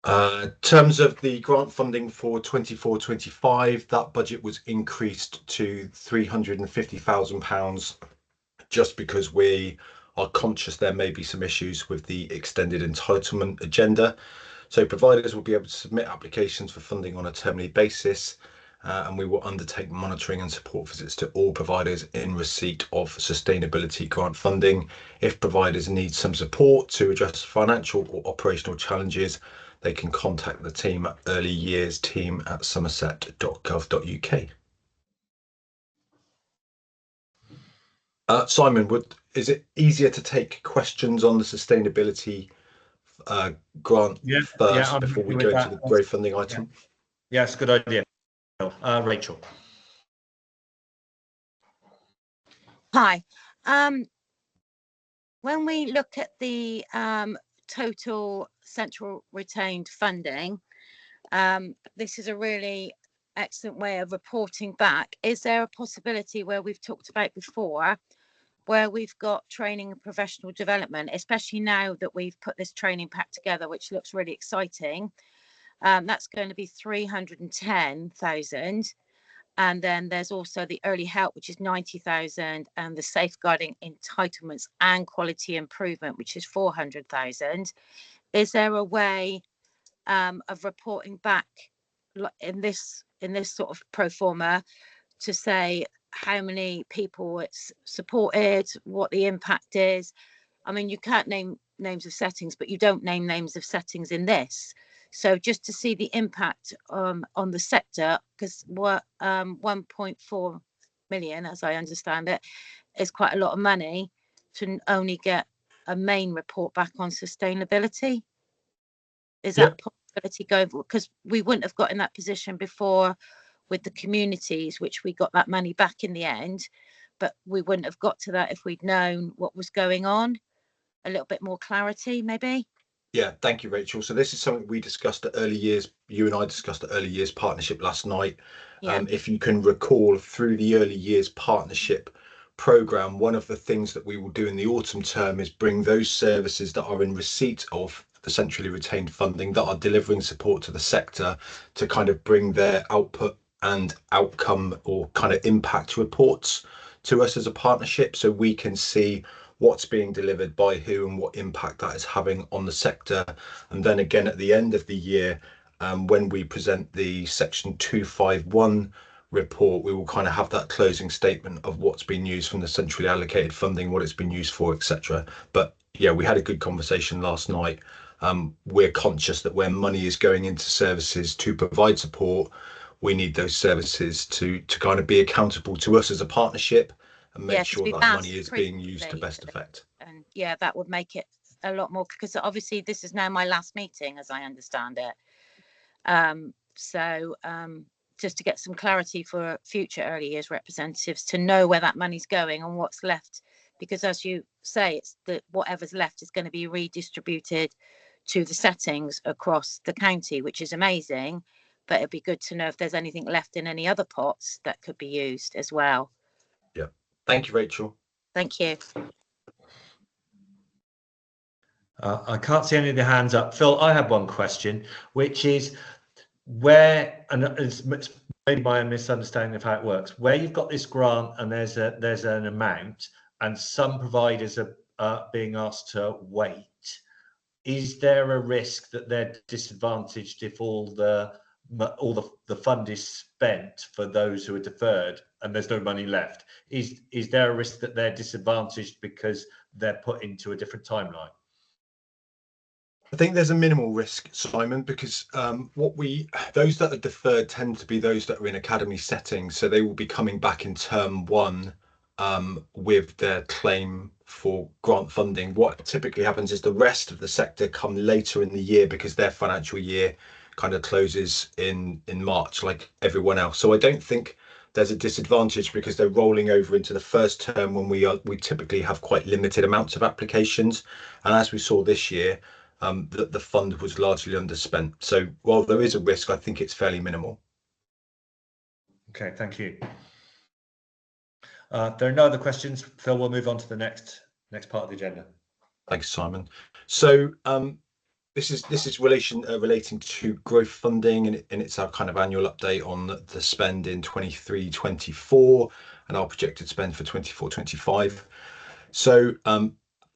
In terms of the grant funding for 24-25, that budget was increased to £350,000, just because we are conscious there may be some issues with the extended entitlement agenda. So providers will be able to submit applications for funding on a termly basis, and we will undertake monitoring and support visits to all providers in receipt of sustainability grant funding. If providers need some support to address financial or operational challenges, they can contact the team at earlyyearsteam@somerset.gov.uk. Simon, is it easier to take questions on the sustainability grant first before we go into the growth funding item? Yes, good idea. Rachel. Hi. When we look at the total central retained funding, this is a really excellent way of reporting back. Is there a possibility, where we've talked about before, where we've got training and professional development, especially now that we've put this training pack together, which looks really exciting? That's going to be 310,000. And then there's also the early help, which is 90,000, and the safeguarding entitlements and quality improvement, which is 400,000. Is there a way of reporting back in this sort of pro forma to say how many people it's supported, what the impact is, I mean, you can't name names of settings, but you don't name names of settings in this. So just to see the impact on the sector, because what 1.4 million, as I understand it, is quite a lot of money to only get a main report back on sustainability. Is that a possibility going forward? Because we wouldn't have got in that position before with the communities, which we got that money back in the end, but we wouldn't have got to that if we'd known what was going on. A little bit more clarity, maybe. Yeah, thank you, Rachel. So this is something we discussed at early years. You and I discussed at early years partnership last night. Yeah. If you can recall, through the early years partnership program, one of the things that we will do in the autumn term is bring those services that are in receipt of the centrally retained funding that are delivering support to the sector to kind of bring their output and outcome or kind of impact reports to us as a partnership, so we can see what's being delivered by who and what impact that is having on the sector. And then again at the end of the year, when we present the section 251 report, we will kind of have that closing statement of what's been used from the centrally allocated funding, what it's been used for, etc. But yeah, we had a good conversation last night. We're conscious that where money is going into services to provide support, we need those services to kind of be accountable to us as a partnership and make sure that money is being used to best effect. And yeah, that would make it a lot more, because obviously this is now my last meeting, as I understand it. Just to get some clarity for future early years representatives to know where that money's going and what's left, because as you say, it's that whatever's left is going to be redistributed to the settings across the county, which is amazing. But it'd be good to know if there's anything left in any other pots that could be used as well. Yeah. Thank you, Rachel. Thank you. I can't see any of the hands up. Phil, I have one question, which is where, and it's maybe my misunderstanding of how it works, where you've got this grant and there's an amount and some providers are being asked to wait, is there a risk that they're disadvantaged if all the fund is spent for those who are deferred and there's no money left? Is there a risk that they're disadvantaged because they're put into a different timeline? I think there's a minimal risk, Simon, because those that are deferred tend to be those that are in academy settings, so they will be coming back in term one with their claim for grant funding. What typically happens is the rest of the sector come later in the year because their financial year kind of closes in March, like everyone else. So I don't think there's a disadvantage because they're rolling over into the first term when we typically have quite limited amounts of applications, and as we saw this year, the fund was largely underspent. So while there is a risk, I think it's fairly minimal. Okay, thank you. There are no other questions. Phil, we'll move on to the next part of the agenda. Thanks, Simon. So this is relating to growth funding, and it's our kind of annual update on the spend in 23-24 and our projected spend for 24-25. So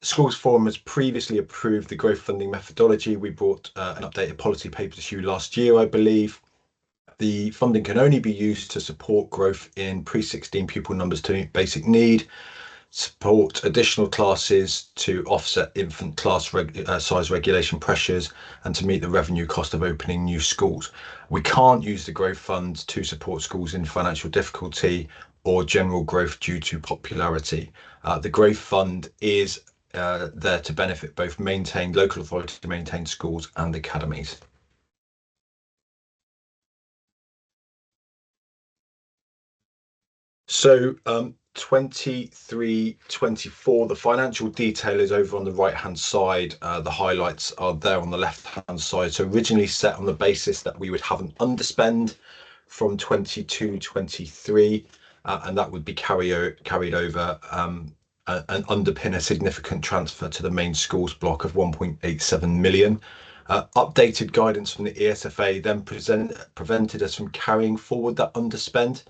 Schools Forum has previously approved the growth funding methodology. We brought an updated policy paper to you last year, I believe. The funding can only be used to support growth in pre-16 pupil numbers to meet basic need, support additional classes to offset infant class size regulation pressures, and to meet the revenue cost of opening new schools. We can't use the growth fund to support schools in financial difficulty or general growth due to popularity. The growth fund is there to benefit both local authority to maintain schools and academies. So 23-24, the financial detail is over on the right hand side. The highlights are there on the left hand side. So originally set on the basis that we would have an underspend from 22-23, and that would be carried over and underpin a significant transfer to the main schools block of 1.87 million. Updated guidance from the ESFA then prevented us from carrying forward that underspend.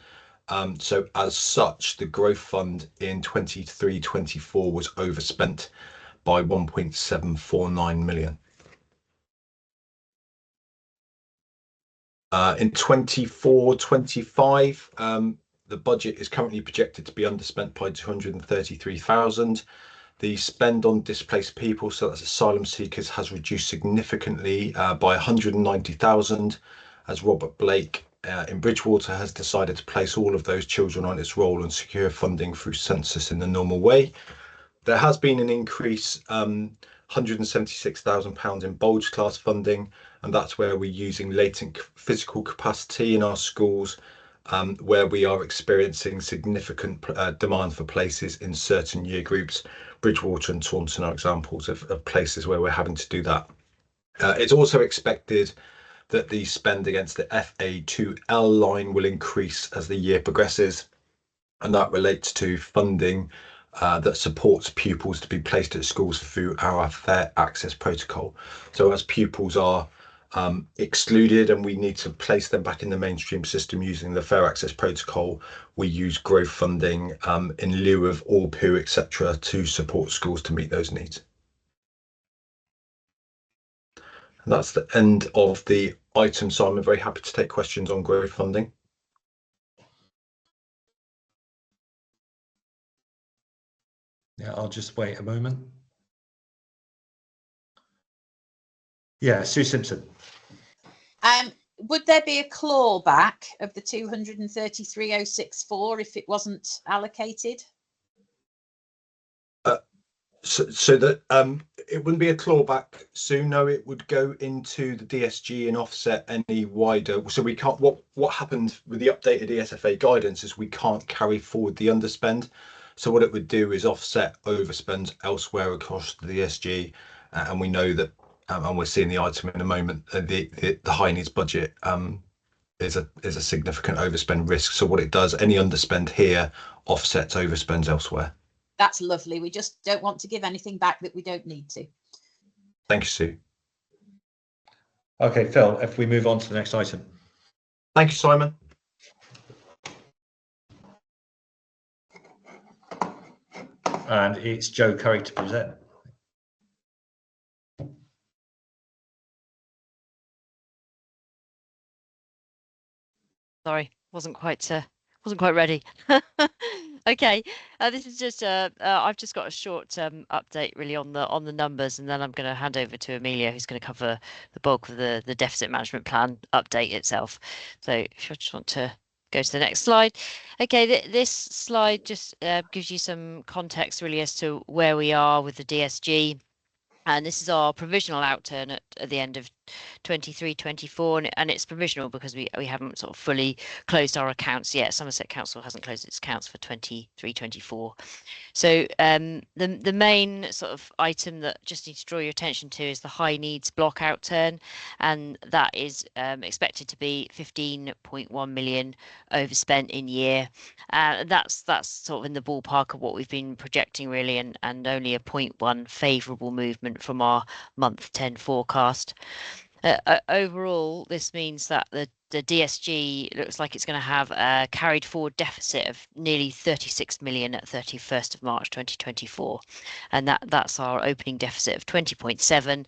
So as such, the growth fund in 23-24 was overspent by 1.749 million. In 24-25, the budget is currently projected to be underspent by 233,000. The spend on displaced people, so that's asylum seekers, has reduced significantly by 190,000, as Robert Blake in Bridgewater has decided to place all of those children on its roll and secure funding through census in the normal way. There has been an increase, £176,000 in bulge class funding, and that's where we're using latent physical capacity in our schools, where we are experiencing significant demand for places in certain year groups. Bridgewater and Taunton are examples of places where we're having to do that. It's also expected that the spend against the FA2L line will increase as the year progresses, and that relates to funding that supports pupils to be placed at schools through our fair access protocol. So as pupils are excluded and we need to place them back in the mainstream system using the fair access protocol, we use growth funding in lieu of ALPU, etc., to support schools to meet those needs. And that's the end of the item, so I'm very happy to take questions on growth funding. Yeah, I'll just wait a moment. Yeah, Sue Simpson. Would there be a clawback of the 233,064 if it wasn't allocated? So that it wouldn't be a clawback soon. No, it would go into the DSG and offset any wider. So we can't. What happened with the updated ESFA guidance is we can't carry forward the underspend. So what it would do is offset overspend elsewhere across the DSG, and we know that, and we're seeing the item in a moment. The high needs budget is a significant overspend risk. So what it does, any underspend here offsets overspends elsewhere. That's lovely. We just don't want to give anything back that we don't need to. Thank you, Sue. Okay, Phil, if we move on to the next item. Thank you, Simon. And it's Joe Curry to present. Sorry, wasn't quite ready. Okay, this is just I've just got a short update really on the numbers, and then I'm going to hand over to Amelia, who's going to cover the bulk of the deficit management plan update itself. So if I just want to go to the next slide. Okay, this slide just gives you some context really as to where we are with the DSG. And this is our provisional outturn at the end of 23-24, and it's provisional because we haven't sort of fully closed our accounts yet. Somerset Council hasn't closed its accounts for 23-24. So the main sort of item that just need to draw your attention to is the high needs block outturn, and that is expected to be 15.1 million overspent in year. That's sort of in the ballpark of what we've been projecting really, and only a 0.1 favourable movement from our month 10 forecast. Overall, this means that the DSG looks like it's going to have a carried forward deficit of nearly 36 million at 31st of March 2024, and that's our opening deficit of 20.7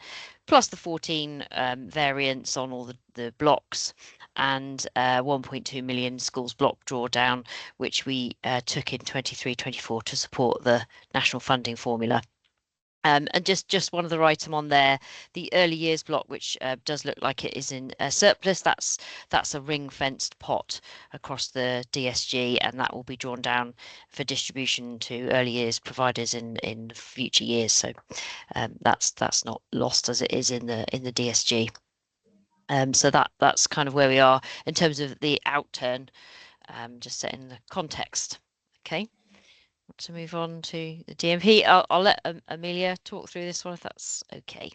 plus the 14 variants on all the blocks, and 1.2 million schools block drawdown, which we took in 23-24 to support the national funding formula. And just one other item on there, the early years block, which does look like it is in surplus. That's a ring-fenced pot across the DSG, and that will be drawn down for distribution to early years providers in future years. So that's not lost as it is in the DSG. So that's kind of where we are in terms of the outturn. Just setting the context. Okay. To move on to the DMP, I'll let Amelia talk through this one if that's okay.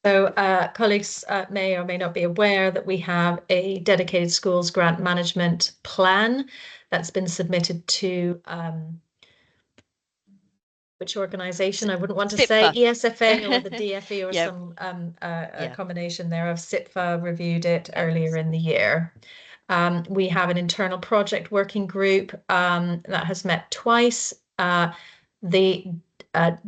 So colleagues may or may not be aware that we have a dedicated schools grant management plan that's been submitted to which organisation? I wouldn't want to say ESFA or the DFE or some combination thereof. SIPFA reviewed it earlier in the year. We have an internal project working group that has met twice. The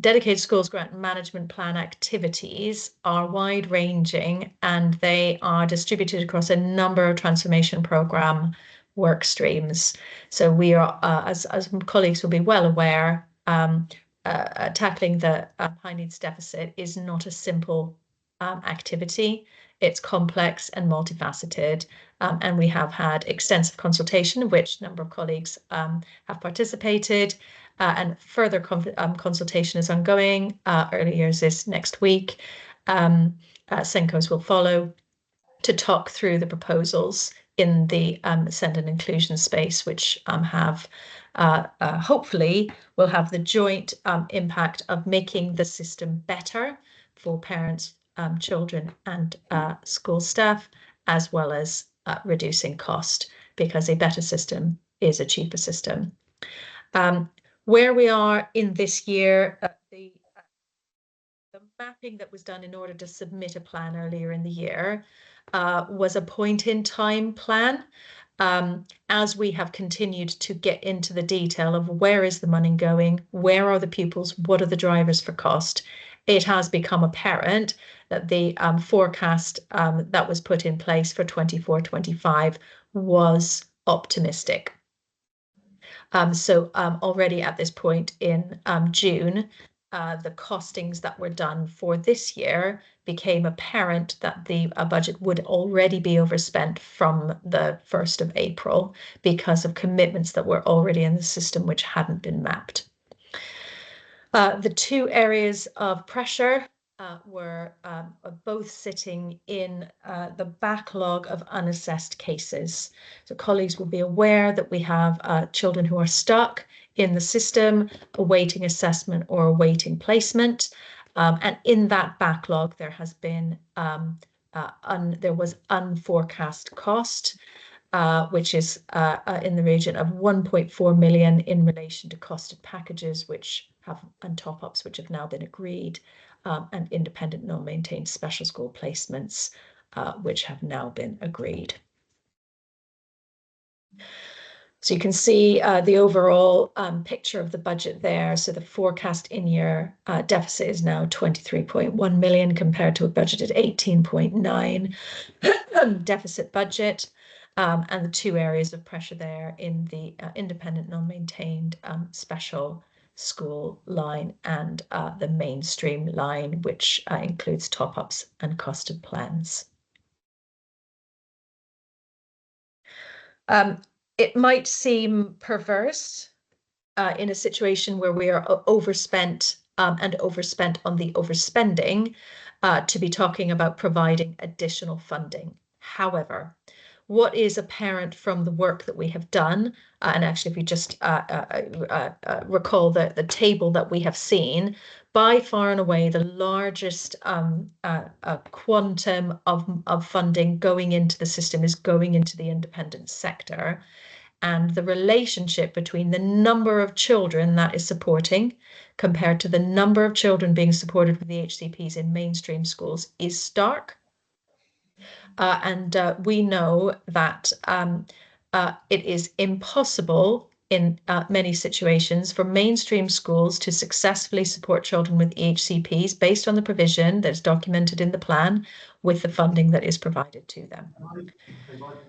dedicated schools grant management plan activities are wide ranging, and they are distributed across a number of transformation programme work streams. So we are, as colleagues will be well aware, tackling the high needs deficit is not a simple activity. It's complex and multifaceted, and we have had extensive consultation, of which a number of colleagues have participated, and further consultation is ongoing. Early years is next week. Senkos will follow to talk through the proposals in the SEND and inclusion space, which have hopefully will have the joint impact of making the system better for parents, children and school staff, as well as reducing cost, because a better system is a cheaper system. Where we are in this year, the mapping that was done in order to submit a plan earlier in the year was a point in time plan. As we have continued to get into the detail of where is the money going, where are the pupils, what are the drivers for cost, it has become apparent that the forecast that was put in place for 24-25 was optimistic. So already at this point in June, the costings that were done for this year became apparent that the budget would already be overspent from the 1st of April because of commitments that were already in the system which hadn't been mapped. The two areas of pressure were both sitting in the backlog of unassessed cases. So colleagues will be aware that we have children who are stuck in the system, awaiting assessment or awaiting placement. And in that backlog, there has been there was unforecast cost, which is in the region of 1.4 million in relation to costed packages, which have and top-ups which have now been agreed, and independent non-maintained special school placements, which have now been agreed. So you can see the overall picture of the budget there. So the forecast in-year deficit is now 23.1 million compared to a budgeted 18.9 deficit budget. And the two areas of pressure there in the independent non-maintained special school line and the mainstream line, which includes top-ups and costed plans. It might seem perverse in a situation where we are overspent and overspent on the overspending to be talking about providing additional funding. However, what is apparent from the work that we have done, and actually if we just recall the table that we have seen, by far and away the largest quantum of funding going into the system is going into the independent sector. And the relationship between the number of children that is supporting compared to the number of children being supported with the HCPs in mainstream schools is stark. And we know that it is impossible in many situations for mainstream schools to successfully support children with EHCPs based on the provision that's documented in the plan with the funding that is provided to them.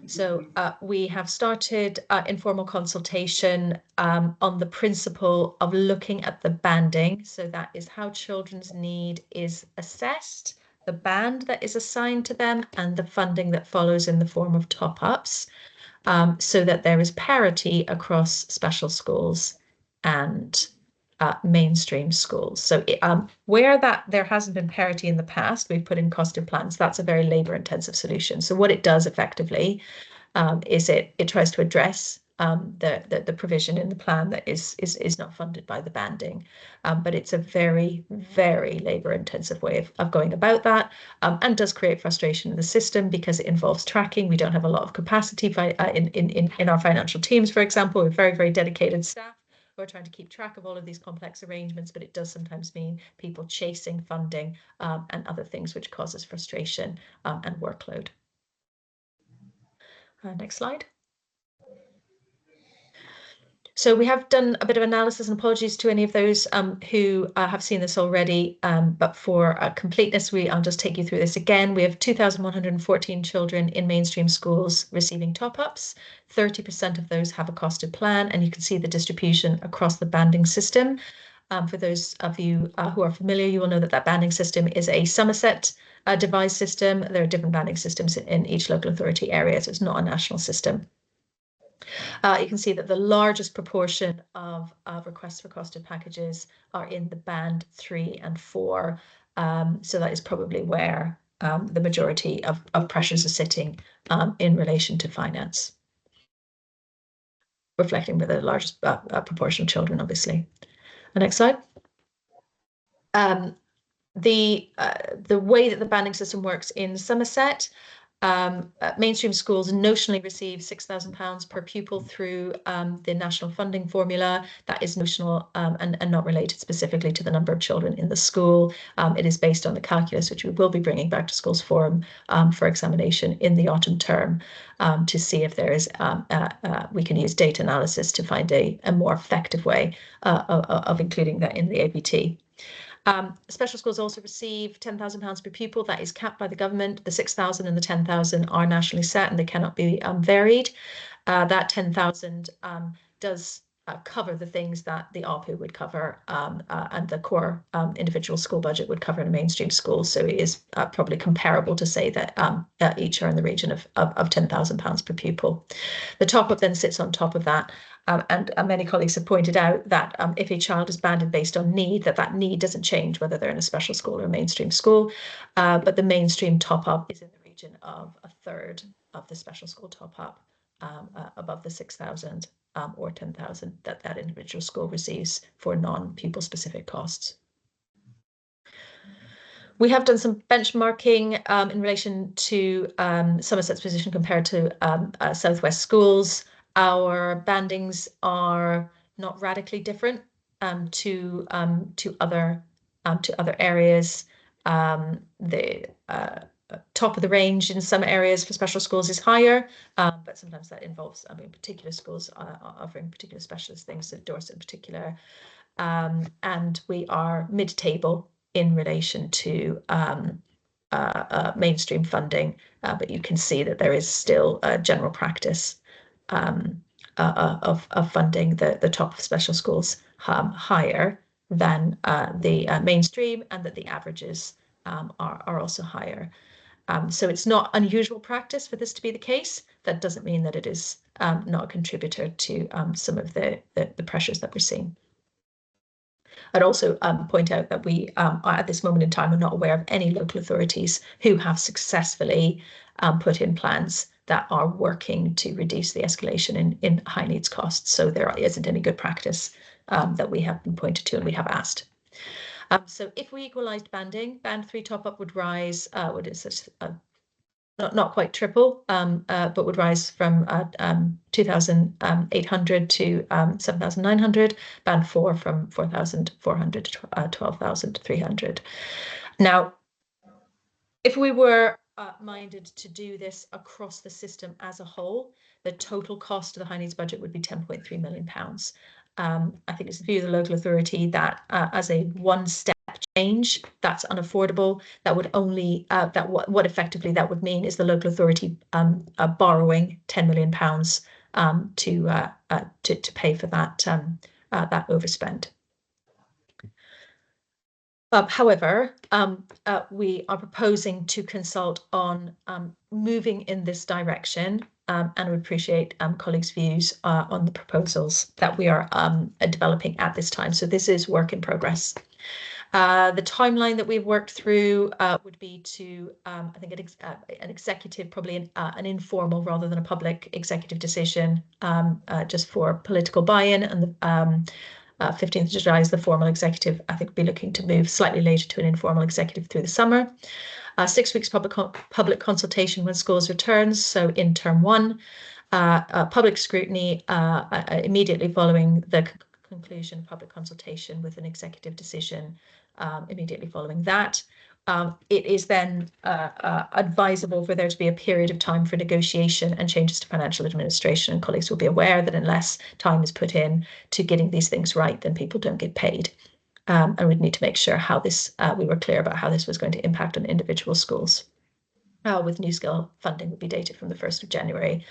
So we have started informal consultation on the principle of looking at the banding. So that is how children's need is assessed, the band that is assigned to them, and the funding that follows in the form of top-ups, so that there is parity across special schools and mainstream schools. So where there hasn't been parity in the past, we've put in costed plans. That's a very labor-intensive solution. So what it does effectively is it tries to address the provision in the plan that is not funded by the banding, but it's a very, very labor-intensive way of going about that, and does create frustration in the system because it involves tracking. We don't have a lot of capacity in our financial teams, for example. We're very, very dedicated staff who are trying to keep track of all of these complex arrangements, but it does sometimes mean people chasing funding and other things, which causes frustration and workload. Next slide. So we have done a bit of analysis, and apologies to any of those who have seen this already, but for completeness, I'll just take you through this again. We have 2,114 children in mainstream schools receiving top-ups. 30% of those have a costed plan, and you can see the distribution across the banding system. For those of you who are familiar, you will know that that banding system is a Somerset devised system. There are different banding systems in each local authority area, so it's not a national system. You can see that the largest proportion of requests for costed packages are in the band 3 and 4. So that is probably where the majority of pressures are sitting in relation to finance, reflecting the largest proportion of children, obviously. The next slide. The way that the banding system works in Somerset, mainstream schools notionally receive £6,000 per pupil through the national funding formula. That is notional and not related specifically to the number of children in the school. It is based on the calculus, which we will be bringing back to Schools Forum for examination in the autumn term to see if there is we can use data analysis to find a more effective way of including that in the ABT. Special schools also receive £10,000 per pupil. That is capped by the government. The 6,000 and the 10,000 are nationally set and they cannot be varied. That 10,000 does cover the things that the ARPU would cover and the core individual school budget would cover in a mainstream school. So it is probably comparable to say that each are in the region of £10,000 per pupil. The top-up then sits on top of that. And many colleagues have pointed out that if a child is banded based on need, that need doesn't change whether they're in a special school or a mainstream school. But the mainstream top-up is in the region of a third of the special school top-up above the 6,000 or 10,000 that individual school receives for non-pupil specific costs. We have done some benchmarking in relation to Somerset's position compared to Southwest schools. Our bandings are not radically different to other areas. The top of the range in some areas for special schools is higher, but sometimes that involves, particular schools are offering particular specialist things, so Dorset in particular. And we are mid-table in relation to mainstream funding, but you can see that there is still a general practice of funding the top special schools higher than the mainstream, and that the averages are also higher. So it's not unusual practice for this to be the case. That doesn't mean that it is not a contributor to some of the pressures that we're seeing. I'd also point out that we are at this moment in time are not aware of any local authorities who have successfully put in plans that are working to reduce the escalation in high needs costs. So there isn't any good practice that we have been pointed to and we have asked. So if we equalised banding, band 3 top-up would rise, not quite triple, but would rise from 2,800 to 7,900, band 4 from 4,400 to 12,300. Now, if we were minded to do this across the system as a whole, the total cost of the high needs budget would be £10.3 million. I think it's the view of the local authority that as a one-step change, that's unaffordable. That would only what effectively that would mean is the local authority borrowing £10 million to pay for that that overspend. However, we are proposing to consult on moving in this direction, and we appreciate colleagues' views on the proposals that we are developing at this time. So this is work in progress. The timeline that we've worked through would be to, I think, an executive, probably an informal rather than a public executive decision, just for political buy-in, and the 15th of July is the formal executive. I think we'll be looking to move slightly later to an informal executive through the summer. 6 weeks public consultation when schools returns, so in term 1. Public scrutiny immediately following the conclusion of public consultation, with an executive decision immediately following that. It is then advisable for there to be a period of time for negotiation and changes to financial administration, and colleagues will be aware that unless time is put in to getting these things right, then people don't get paid. And we'd need to make sure how this, we were clear about how this was going to impact on individual schools. With new skill funding would be dated from the 1st of January,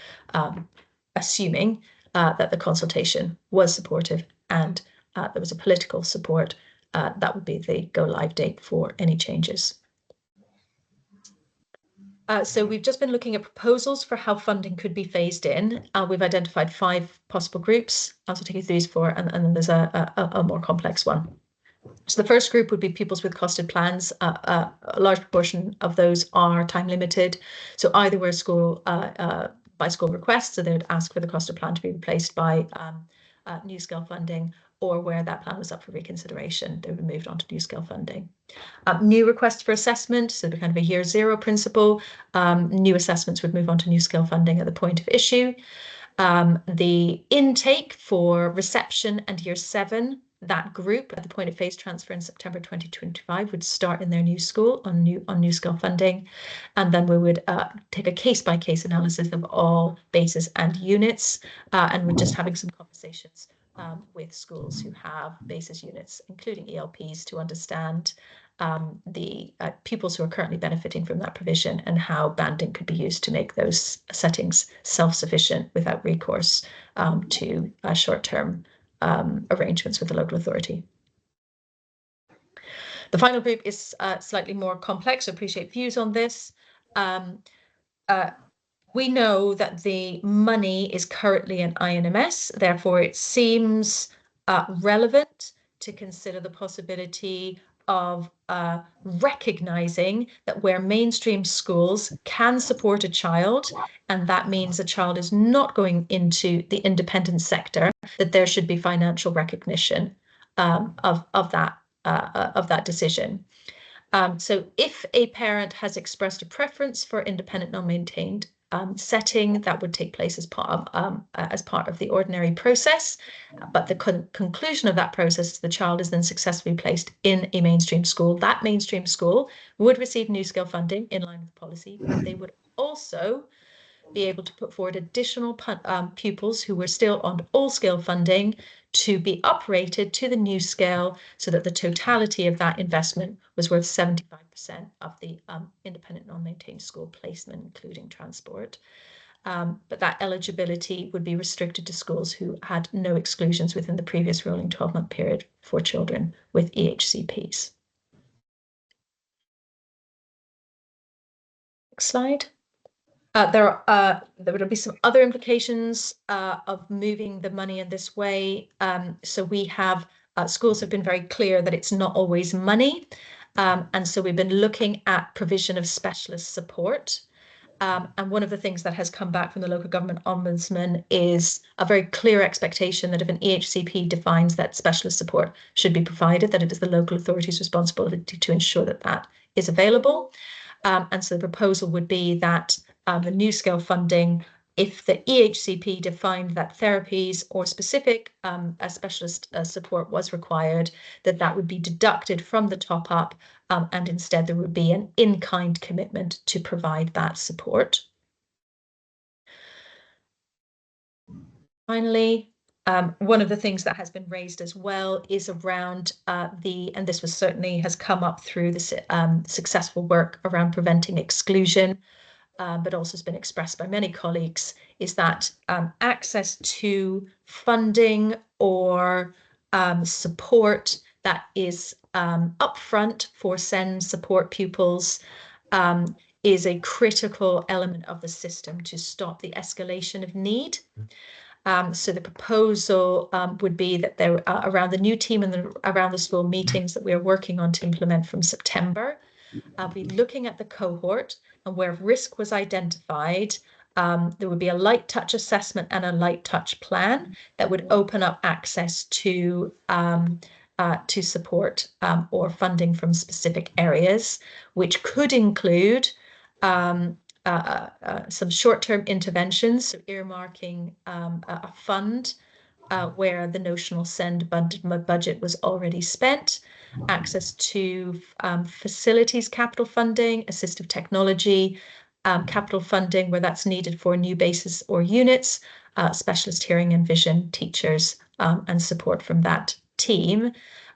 assuming that the consultation was supportive and there was a political support, that would be the go live date for any changes. So we've just been looking at proposals for how funding could be phased in. We've identified 5 possible groups. I'll take you through these 4, and then there's a more complex one. So the first group would be pupils with costed plans. A large proportion of those are time limited. So either where school by school request, so they would ask for the costed plan to be replaced by new scale funding, or where that plan was up for reconsideration, they would be moved on to new scale funding. New requests for assessment, so the kind of a year 0 principle, new assessments would move on to new scale funding at the point of issue. The intake for reception and year 7, that group at the point of phase transfer in September 2025 would start in their new school on new scale funding, and then we would take a case-by-case analysis of all bases and units, and we're just having some conversations with schools who have basis units, including ELPs, to understand the pupils who are currently benefiting from that provision and how banding could be used to make those settings self-sufficient without recourse to short-term arrangements with the local authority. The final group is slightly more complex. I appreciate views on this. We know that the money is currently in INMS, therefore it seems relevant to consider the possibility of recognizing that where mainstream schools can support a child, and that means a child is not going into the independent sector, that there should be financial recognition of that decision. So if a parent has expressed a preference for independent non-maintained setting, that would take place as part of the ordinary process, but the conclusion of that process, the child is then successfully placed in a mainstream school. That mainstream school would receive new scale funding in line with policy, but they would also be able to put forward additional pupils who were still on all scale funding to be uprated to the new scale, so that the totality of that investment was worth 75% of the independent non-maintained school placement, including transport. But that eligibility would be restricted to schools who had no exclusions within the previous rolling 12-month period for children with EHCPs. Next slide. There will be some other implications of moving the money in this way. So we have, schools have been very clear that it's not always money. And so we've been looking at provision of specialist support. And one of the things that has come back from the local government ombudsman is a very clear expectation that if an EHCP defines that specialist support should be provided, that it is the local authority's responsibility to ensure that that is available. And so the proposal would be that the new scale funding, if the EHCP defined that therapies or specific specialist support was required, that would be deducted from the top up, and instead there would be an in-kind commitment to provide that support. Finally, one of the things that has been raised as well is around and this was certainly has come up through the successful work around preventing exclusion, but also has been expressed by many colleagues, is that access to funding or support that is upfront for SEND support pupils is a critical element of the system to stop the escalation of need. So the proposal would be that there around the new team and around the school meetings that we are working on to implement from September, I'll be looking at the cohort, and where risk was identified, there would be a light touch assessment and a light touch plan that would open up access to support or funding from specific areas, which could include some short-term interventions, so earmarking a fund where the notional SEND budget was already spent, access to facilities capital funding, assistive technology, capital funding where that's needed for new bases or units, specialist hearing and vision teachers, and support from that team.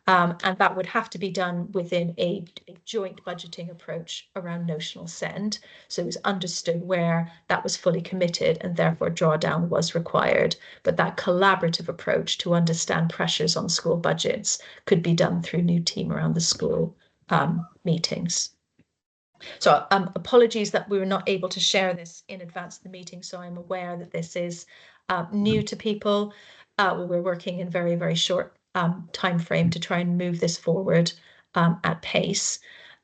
And that would have to be done within a joint budgeting approach around notional send. So it was understood where that was fully committed and therefore drawdown was required. But that collaborative approach to understand pressures on school budgets could be done through new team around the school meetings. So apologies that we were not able to share this in advance of the meeting. So I'm aware that this is new to people. We're working in very, very short time frame to try and move this forward at pace.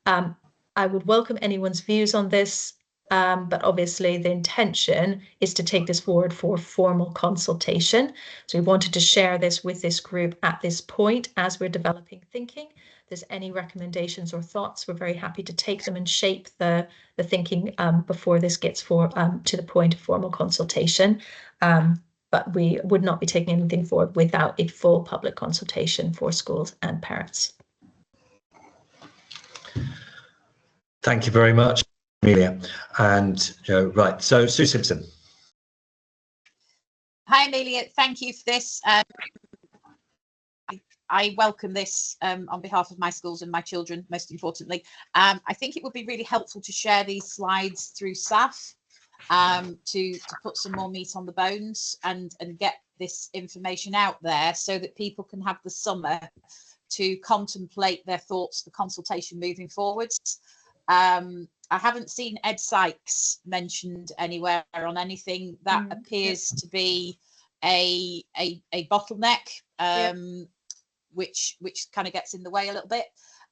I would welcome anyone's views on this, but obviously the intention is to take this forward for formal consultation. So we wanted to share this with this group at this point as we're developing thinking. If there's any recommendations or thoughts, we're very happy to take them and shape the thinking before this gets to the point of formal consultation. But we would not be taking anything forward without a full public consultation for schools and parents. Thank you very much, Amelia. And right, so Sue Simpson. Hi, Amelia. Thank you for this. I welcome this on behalf of my schools and my children, most importantly. I think it would be really helpful to share these slides through SAF to put some more meat on the bones and get this information out there so that people can have the summer to contemplate their thoughts for consultation moving forwards. I haven't seen Ed Sykes mentioned anywhere on anything that appears to be a bottleneck, which kind of gets in the way a little bit.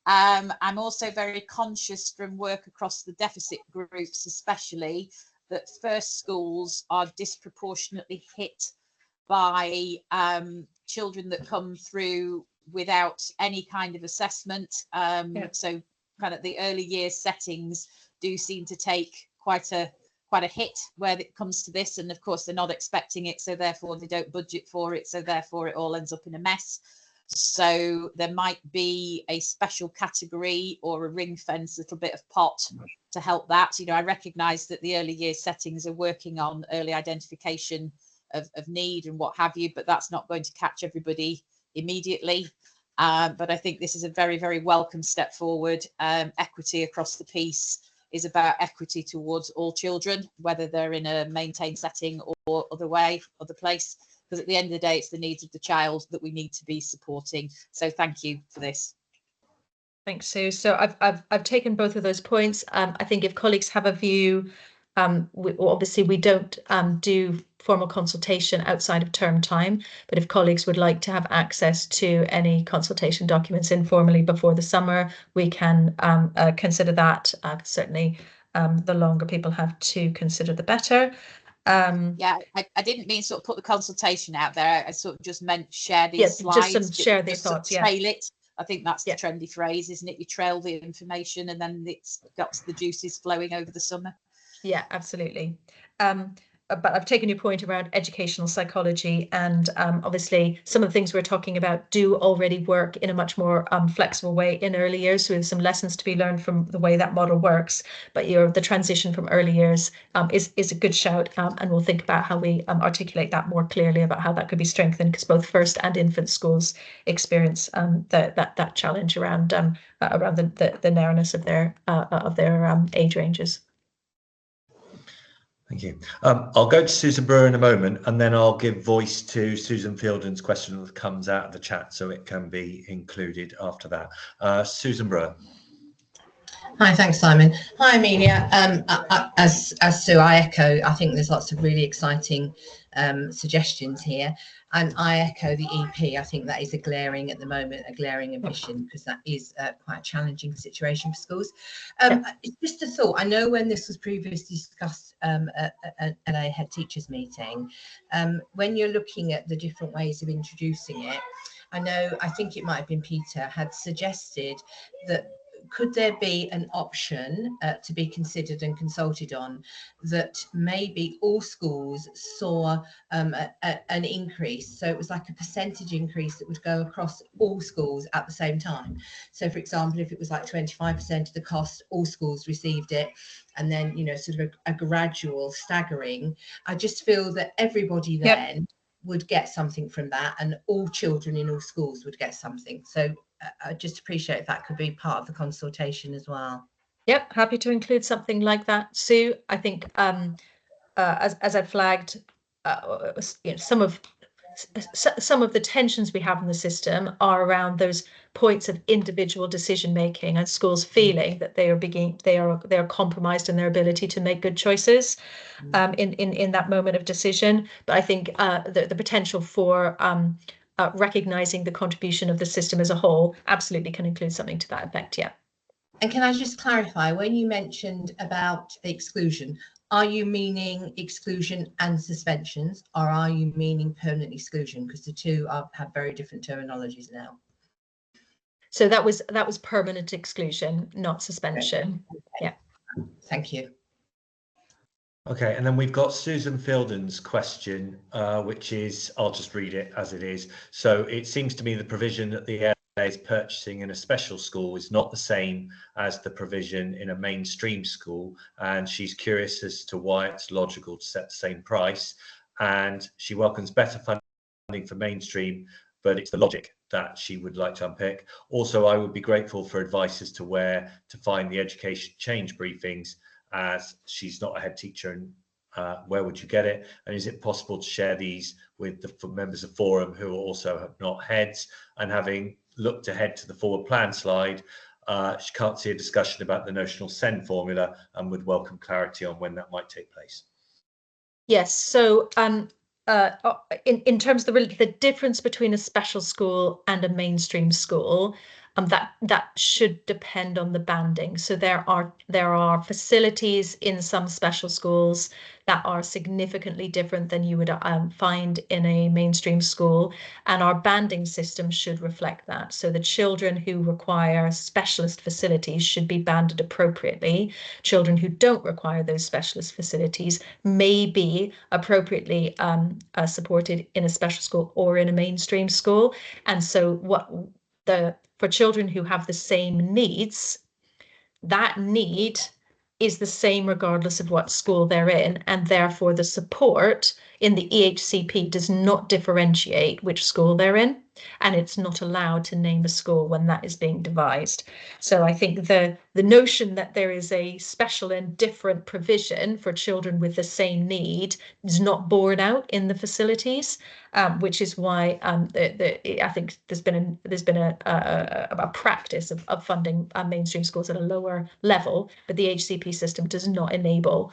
I'm also very conscious from work across the deficit groups, especially, that first schools are disproportionately hit by children that come through without any kind of assessment. So kind of the early years settings do seem to take quite a hit where it comes to this, and of course they're not expecting it, so therefore they don't budget for it, so therefore it all ends up in a mess. So there might be a special category or a ring fence little bit of pot to help that. I recognise that the early years settings are working on early identification of need and what have you, but that's not going to catch everybody immediately. But I think this is a very, very welcome step forward. Equity across the piece is about equity towards all children, whether they're in a maintained setting or other place, because at the end of the day, it's the needs of the child that we need to be supporting. So thank you for this. Thanks, Sue. So I've taken both of those points. I think if colleagues have a view, obviously we don't do formal consultation outside of term time, but if colleagues would like to have access to any consultation documents informally before the summer, we can consider that. Certainly, the longer people have to consider, the better. Yeah, I didn't mean sort of put the consultation out there. I sort of just meant share these slides. Just share their thoughts. Trail it. I think that's the trendy phrase, isn't it? You trail the information and then it's got the juices flowing over the summer. Yeah, absolutely. But I've taken your point around educational psychology, and obviously some of the things we're talking about do already work in a much more flexible way in early years. So there's some lessons to be learned from the way that model works. But the transition from early years is a good shout, and we'll think about how we articulate that more clearly about how that could be strengthened, because both first and infant schools experience that challenge around the narrowness of their age ranges. Thank you. I'll go to Susan Brewer in a moment, and then I'll give voice to Susan Fielden's question that comes out of the chat, so it can be included after that. Susan Brewer. Hi, thanks, Simon. Hi, Amelia. As Sue, I echo, I think there's lots of really exciting suggestions here. And I echo the EP. I think that is at the moment, a glaring omission, because that is quite a challenging situation for schools. It's just a thought. I know when this was previously discussed at a head teachers meeting, when you're looking at the different ways of introducing it, I think it might have been Peter had suggested that could there be an option to be considered and consulted on that maybe all schools saw an increase? So it was like a percentage increase that would go across all schools at the same time. So, for example, if it was like 25% of the cost, all schools received it, and then, sort of a gradual staggering. I just feel that everybody then would get something from that, and all children in all schools would get something. So I just appreciate if that could be part of the consultation as well. Yep, happy to include something like that, Sue. I think as I flagged, you know, some of the tensions we have in the system are around those points of individual decision making and schools feeling that they are compromised in their ability to make good choices in that moment of decision. But I think the potential for recognizing the contribution of the system as a whole absolutely can include something to that effect. Yeah. And can I just clarify, when you mentioned about exclusion, are you meaning exclusion and suspensions, or are you meaning permanent exclusion? Because the two have very different terminologies now. So that was permanent exclusion, not suspension. Okay. Yeah. Thank you. Okay, and then we've got Susan Fielden's question, which is, I'll just read it as it is. So it seems to me the provision that the LA is purchasing in a special school is not the same as the provision in a mainstream school, and she's curious as to why it's logical to set the same price. And she welcomes better funding for mainstream, but it's the logic that she would like to unpick. Also, I would be grateful for advice as to where to find the education change briefings, as she's not a head teacher, and where would you get it? And is it possible to share these with the members of Forum who also have not heads? And having looked ahead to the forward plan slide, she can't see a discussion about the notional SEND formula and would welcome clarity on when that might take place. Yes, so in terms of the difference between a special school and a mainstream school, that should depend on the banding. So there are facilities in some special schools that are significantly different than you would find in a mainstream school, and our banding system should reflect that. So the children who require specialist facilities should be banded appropriately. Children who don't require those specialist facilities may be appropriately supported in a special school or in a mainstream school. And so for children who have the same needs, that need is the same regardless of what school they're in, and therefore the support in the EHCP does not differentiate which school they're in, and it's not allowed to name a school when that is being devised. So I think the notion that there is a special and different provision for children with the same need is not borne out in the facilities, which is why I think there's been a practice of funding mainstream schools at a lower level, but the HCP system does not enable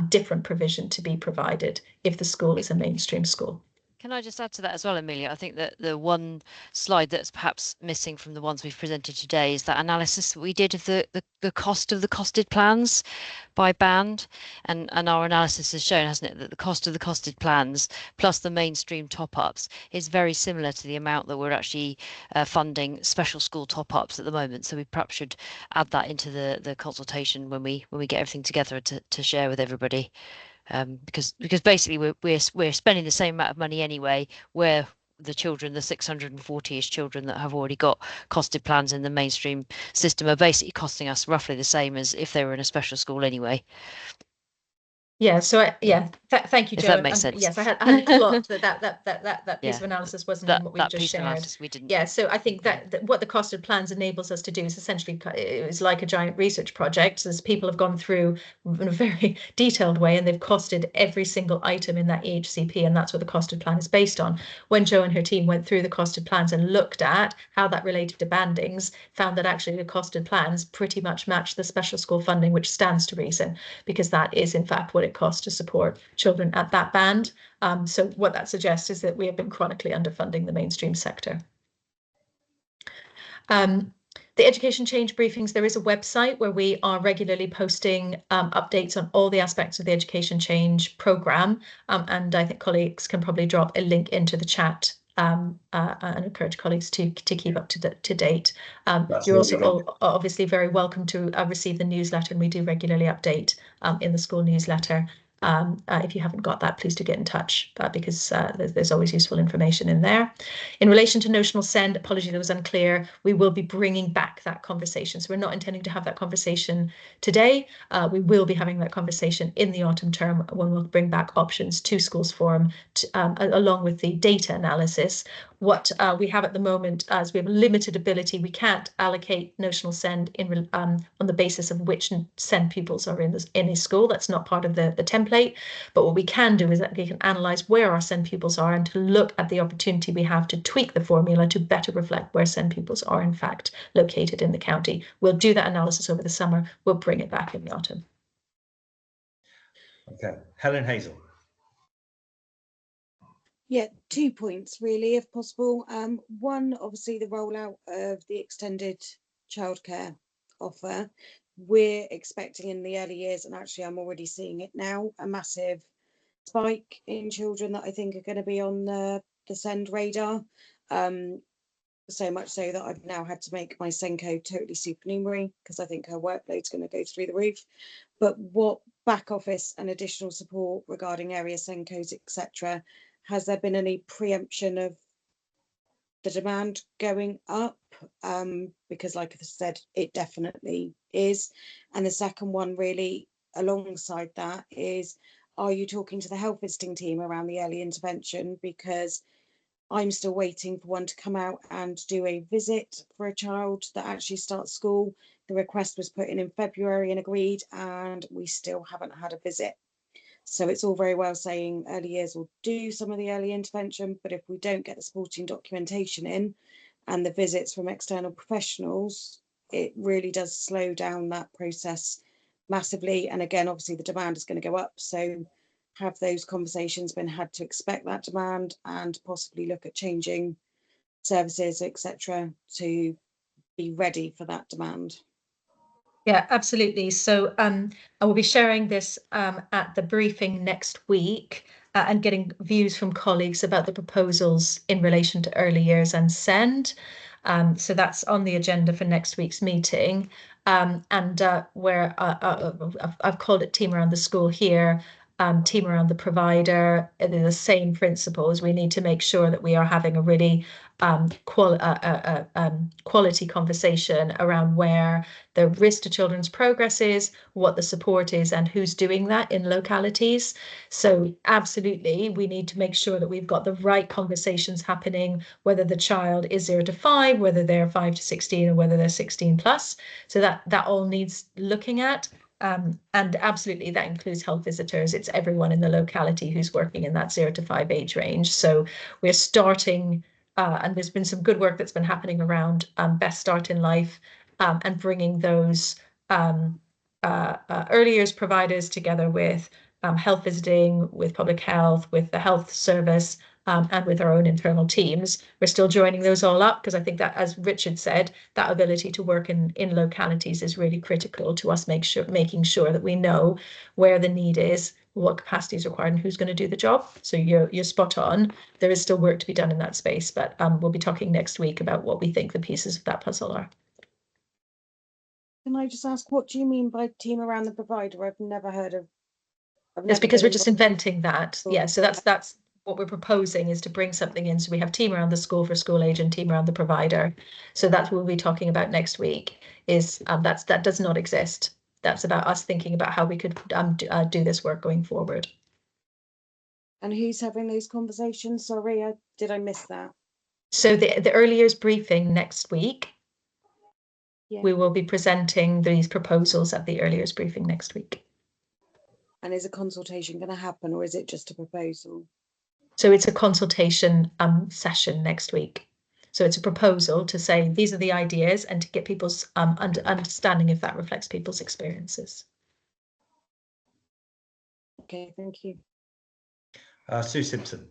different provision to be provided if the school is a mainstream school. Can I just add to that as well, Amelia? I think that the one slide that's perhaps missing from the ones we've presented today is that analysis that we did of the cost of the costed plans by band, and our analysis has shown, hasn't it, that the cost of the costed plans plus the mainstream top-ups is very similar to the amount that we're actually funding special school top-ups at the moment. So we perhaps should add that into the consultation when we get everything together to share with everybody. Because basically we're spending the same amount of money anyway, where the 640-ish children that have already got costed plans in the mainstream system are basically costing us roughly the same as if they were in a special school anyway. Yeah, so thank you, If Jo. that makes sense. Yes, I hadn't clocked that piece of analysis wasn't in what we just shared. We didn't. Yeah, so I think that what the costed plans enables us to do is essentially is like a giant research project. As people have gone through in a very detailed way, and they've costed every single item in that EHCP, and that's what the costed plan is based on. When Jo and her team went through the costed plans and looked at how that related to bandings, found that actually the costed plans pretty much match the special school funding, which stands to reason, because that is in fact what it costs to support children at that band. So what that suggests is that we have been chronically underfunding the mainstream sector. The education change briefings, there is a website where we are regularly posting updates on all the aspects of the education change programme, and I think colleagues can probably drop a link into the chat and encourage colleagues to keep up to date. You're also obviously very welcome to receive the newsletter, and we do regularly update in the school newsletter If you haven't got that, please do get in touch because there's always useful information in there. In relation to notional send, apologies, it was unclear. We will be bringing back that conversation. So we're not intending to have that conversation today. We will be having that conversation in the autumn term when we'll bring back options to Schools Forum along with the data analysis. What we have at the moment, as we have limited ability, we can't allocate notional send on the basis of which send pupils are in a school. That's not part of the template. But what we can do is that we can analyse where our send pupils are and to look at the opportunity we have to tweak the formula to better reflect where send pupils are in fact located in the county. We'll do that analysis over the summer. We'll bring it back in the autumn. Okay, Helen Hazel. Yeah, 2 points really, if possible. One, obviously the rollout of the extended childcare offer. We're expecting in the early years, and actually I'm already seeing it now, a massive spike in children that I think are going to be on the send radar. So much so that I've now had to make my SENCO totally supernumerary because I think her workload's going to go through the roof. But what back office and additional support regarding area SENCOs, etc., has there been any preemption of the demand going up? Because like I said, it definitely is. And the second one really alongside that is, are you talking to the health visiting team around the early intervention? Because I'm still waiting for one to come out and do a visit for a child that actually starts school. The request was put in February and agreed, and we still haven't had a visit. So it's all very well saying early years will do some of the early intervention, but if we don't get the supporting documentation in and the visits from external professionals, it really does slow down that process massively. And again, obviously the demand is going to go up. So have those conversations been had to expect that demand and possibly look at changing services, etc., to be ready for that demand? Yeah, absolutely. So I will be sharing this at the briefing next week and getting views from colleagues about the proposals in relation to early years and SEND. So that's on the agenda for next week's meeting. And where I've called it Team Around the School here, Team Around the Provider. They're the same principles. We need to make sure that we are having a really quality conversation around where the risk to children's progress is, what the support is, and who's doing that in localities. So absolutely, we need to make sure that we've got the right conversations happening, whether the child is 0 to 5, whether they're 5 to 16, or whether they're 16 plus. So that all needs looking at. And absolutely, that includes health visitors. It's everyone in the locality who's working in that 0 to 5 age range. So we're starting, and there's been some good work that's been happening around Best Start in Life and bringing those early years providers together with health visiting, with public health, with the health service, and with our own internal teams. We're still joining those all up because I think that, as Richard said, that ability to work in localities is really critical to us making sure that we know where the need is, what capacity is required, and who's going to do the job. So you're spot on. There is still work to be done in that space, but we'll be talking next week about what we think the pieces of that puzzle are. Can I just ask, what do you mean by team around the provider? I've never heard of. It's because we're just inventing that. Yeah, so that's what we're proposing, is to bring something in. So we have team around the school for school age and team around the provider. So that's what we'll be talking about next week. Is that does not exist. That's about us thinking about how we could do this work going forward. And who's having those conversations? Sorry, did I miss that? So the early years briefing next week. Yeah. We will be presenting these proposals at the early years briefing next week. And is a consultation going to happen, or is it just a proposal? So it's a consultation session next week. So it's a proposal to say these are the ideas and to get people's understanding if that reflects people's experiences. Okay, thank you. Sue Simpson.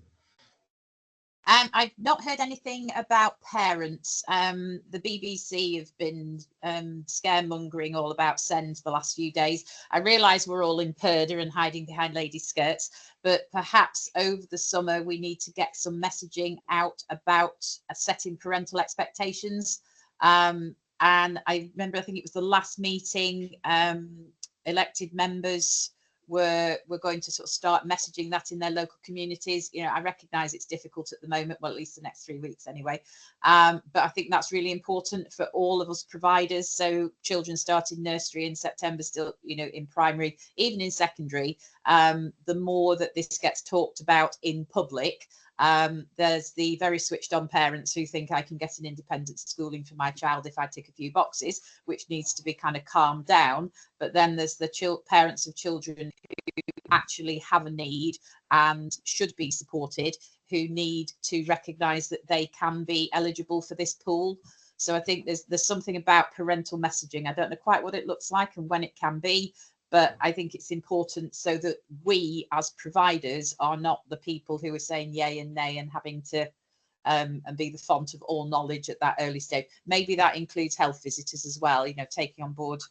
I've not heard anything about parents. The BBC have been scaremongering all about SEND the last few days. I realise we're all in purdah and hiding behind ladies' skirts, but perhaps over the summer we need to get some messaging out about setting parental expectations. And I remember, I think it was the last meeting, elected members we're going to sort of start messaging that in their local communities. You know, I recognise it's difficult at the moment, well, at least the next 3 weeks anyway. But I think that's really important for all of us providers. So children starting nursery in September, still, you know, in primary, even in secondary, the more that this gets talked about in public. There's the very switched on parents who think I can get an independent schooling for my child if I tick a few boxes, which needs to be kind of calmed down. But then there's the parents of children who actually have a need and should be supported, who need to recognise that they can be eligible for this pool. So I think there's something about parental messaging. I don't know quite what it looks like and when it can be, but I think it's important so that we as providers are not the people who are saying yay and nay and having to and be the font of all knowledge at that early stage. Maybe that includes health visitors as well, you know, taking on board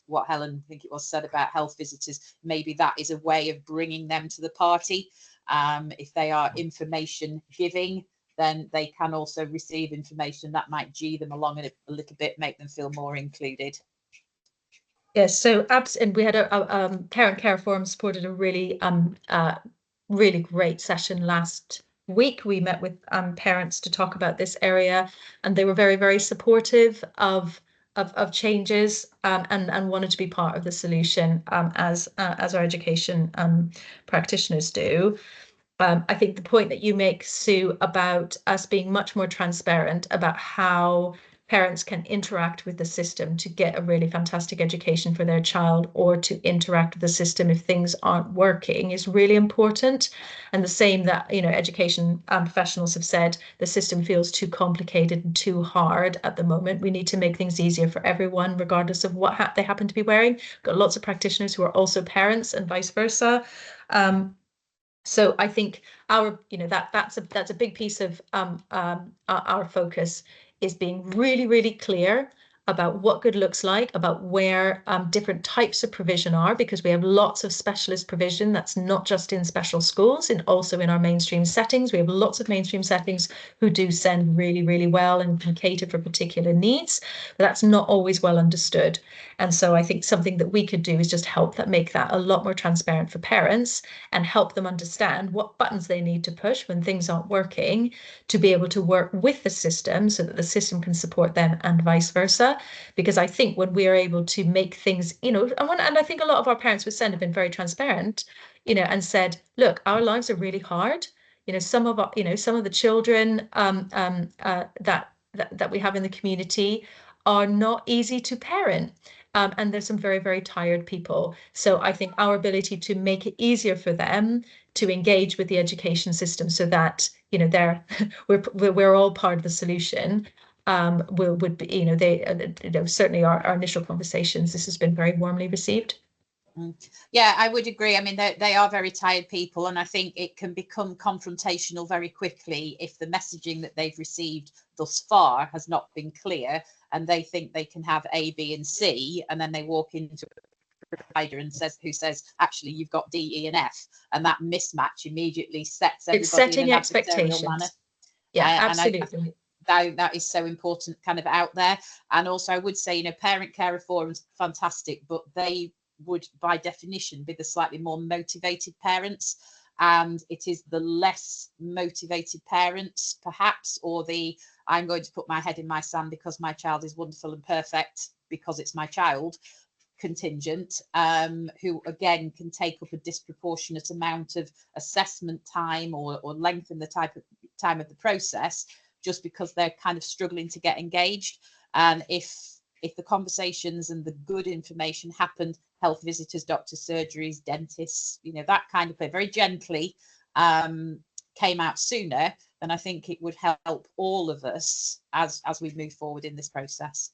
what Helen, I think it was, said about health visitors. Maybe that is a way of bringing them to the party. If they are information giving, then they can also receive information that might G them along a little bit, make them feel more included. Yes, so and we had a parent care forum supported a really really great session last week. We met with parents to talk about this area, and they were very, very supportive of changes and wanted to be part of the solution as our education practitioners do. I think the point that you make, Sue, about us being much more transparent about how parents can interact with the system to get a really fantastic education for their child, or to interact with the system if things aren't working, is really important. And the same that, you know, education professionals have said, the system feels too complicated and too hard at the moment. We need to make things easier for everyone, regardless of what hat they happen to be wearing. We've got lots of practitioners who are also parents and vice versa. So I think our, you know, that's a big piece of our focus, is being really, really clear about what good looks like, about where different types of provision are, because we have lots of specialist provision that's not just in special schools, and also in our mainstream settings. We have lots of mainstream settings who do send really, really well and can cater for particular needs, but that's not always well understood. And so I think something that we could do is just help make that a lot more transparent for parents, and help them understand what buttons they need to push when things aren't working, to be able to work with the system so that the system can support them, and vice versa. Because I think when we are able to make things, you know, and I think a lot of our parents with SEND have been very transparent, you know, and said, look, our lives are really hard. You know, some of the children that we have in the community are not easy to parent. And there's some very, very tired people. So I think our ability to make it easier for them to engage with the education system, so that, you know, we're all part of the solution, would be, you know, certainly our initial conversations, this has been very warmly received. Yeah, I would agree. I mean, they are very tired people, and I think it can become confrontational very quickly if the messaging that they've received thus far has not been clear, and they think they can have A, B, and C, and then they walk into a provider and who says, actually, you've got D, E, and F, and that mismatch immediately sets everybody it's setting in an expectations. Manner. Yeah, absolutely. That is so important, kind of out there. And also, I would say, you know, parent carer forums, fantastic, but they would by definition be the slightly more motivated parents, and it is the less motivated parents perhaps, or the I'm going to put my head in my sand because my child is wonderful and perfect because it's my child contingent, who again can take up a disproportionate amount of assessment time or lengthen the time of the process, just because they're kind of struggling to get engaged. And if the conversations and the good information happened, health visitors, doctors, surgeries, dentists, you know, that kind of thing, very gently came out sooner, then I think it would help all of us as we move forward in this process.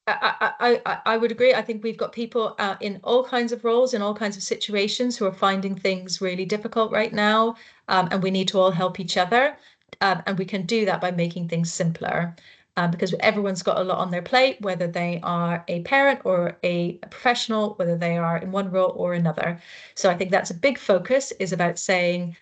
I would agree. I think we've got people in all kinds of roles, in all kinds of situations, who are finding things really difficult right now, and we need to all help each other, and we can do that by making things simpler, because everyone's got a lot on their plate, whether they are a parent or a professional, whether they are in one role or another. So I think that's a big focus, is about saying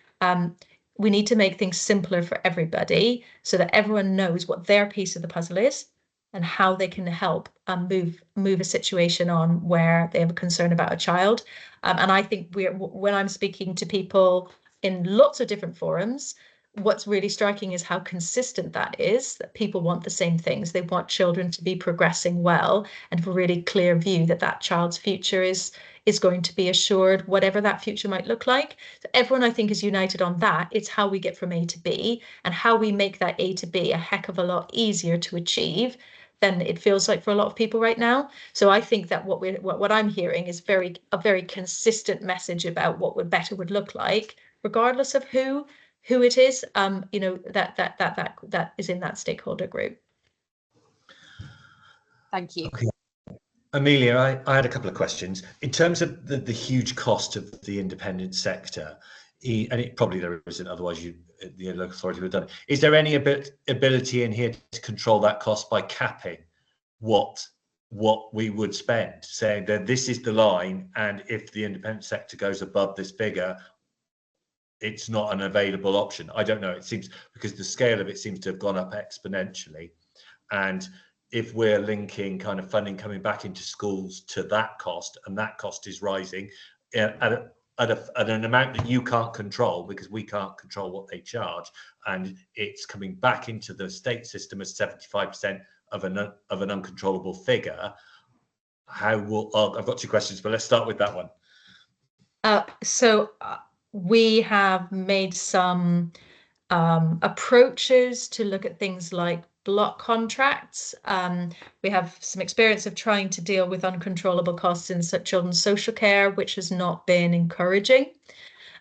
we need to make things simpler for everybody, so that everyone knows what their piece of the puzzle is, and how they can help move a situation on where they have a concern about a child. And I think when I'm speaking to people in lots of different forums, what's really striking is how consistent that is, that people want the same things. They want children to be progressing well and have a really clear view that that child's future is going to be assured, whatever that future might look like. So everyone, I think, is united on that. It's how we get from A to B, and how we make that A to B a heck of a lot easier to achieve than it feels like for a lot of people right now. So I think that what I'm hearing is a very consistent message about what better would look like, regardless of who it is, you know, that is in that stakeholder group. Thank you. Okay. Amelia, I had a couple of questions. In terms of the huge cost of the independent sector, and it probably there isn't, otherwise the local authority would have done it. Is there any ability in here to control that cost by capping what we would spend, saying that this is the line, and if the independent sector goes above this figure, it's not an available option? I don't know. It seems, because the scale of it seems to have gone up exponentially, and if we're linking kind of funding coming back into schools to that cost, and that cost is rising at an amount that you can't control, because we can't control what they charge, and it's coming back into the state system as 75% of an uncontrollable figure, I've got two questions, but let's start with that one. We have made some approaches to look at things like block contracts. We have some experience of trying to deal with uncontrollable costs in children's social care, which has not been encouraging.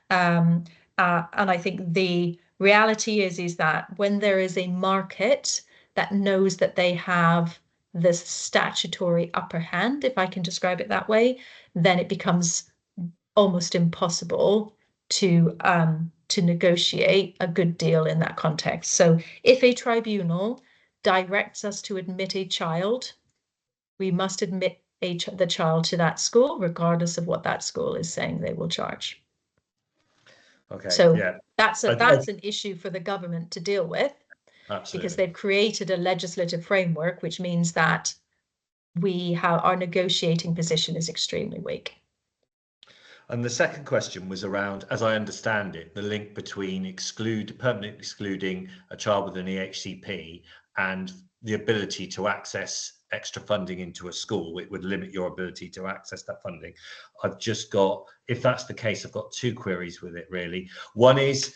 And I think the reality is that when there is a market that knows that they have this statutory upper hand, if I can describe it that way, then it becomes almost impossible to negotiate a good deal in that context. So if a tribunal directs us to admit a child, we must admit the child to that school, regardless of what that school is saying they will charge. Okay. So yeah, that's an issue for the government to deal with. Absolutely. Because they've created a legislative framework, which means that our negotiating position is extremely weak. And the second question was around, as I understand it, the link between permanently excluding a child with an EHCP and the ability to access extra funding into a school. It would limit your ability to access that funding. If that's the case, I've got two queries with it, really. One is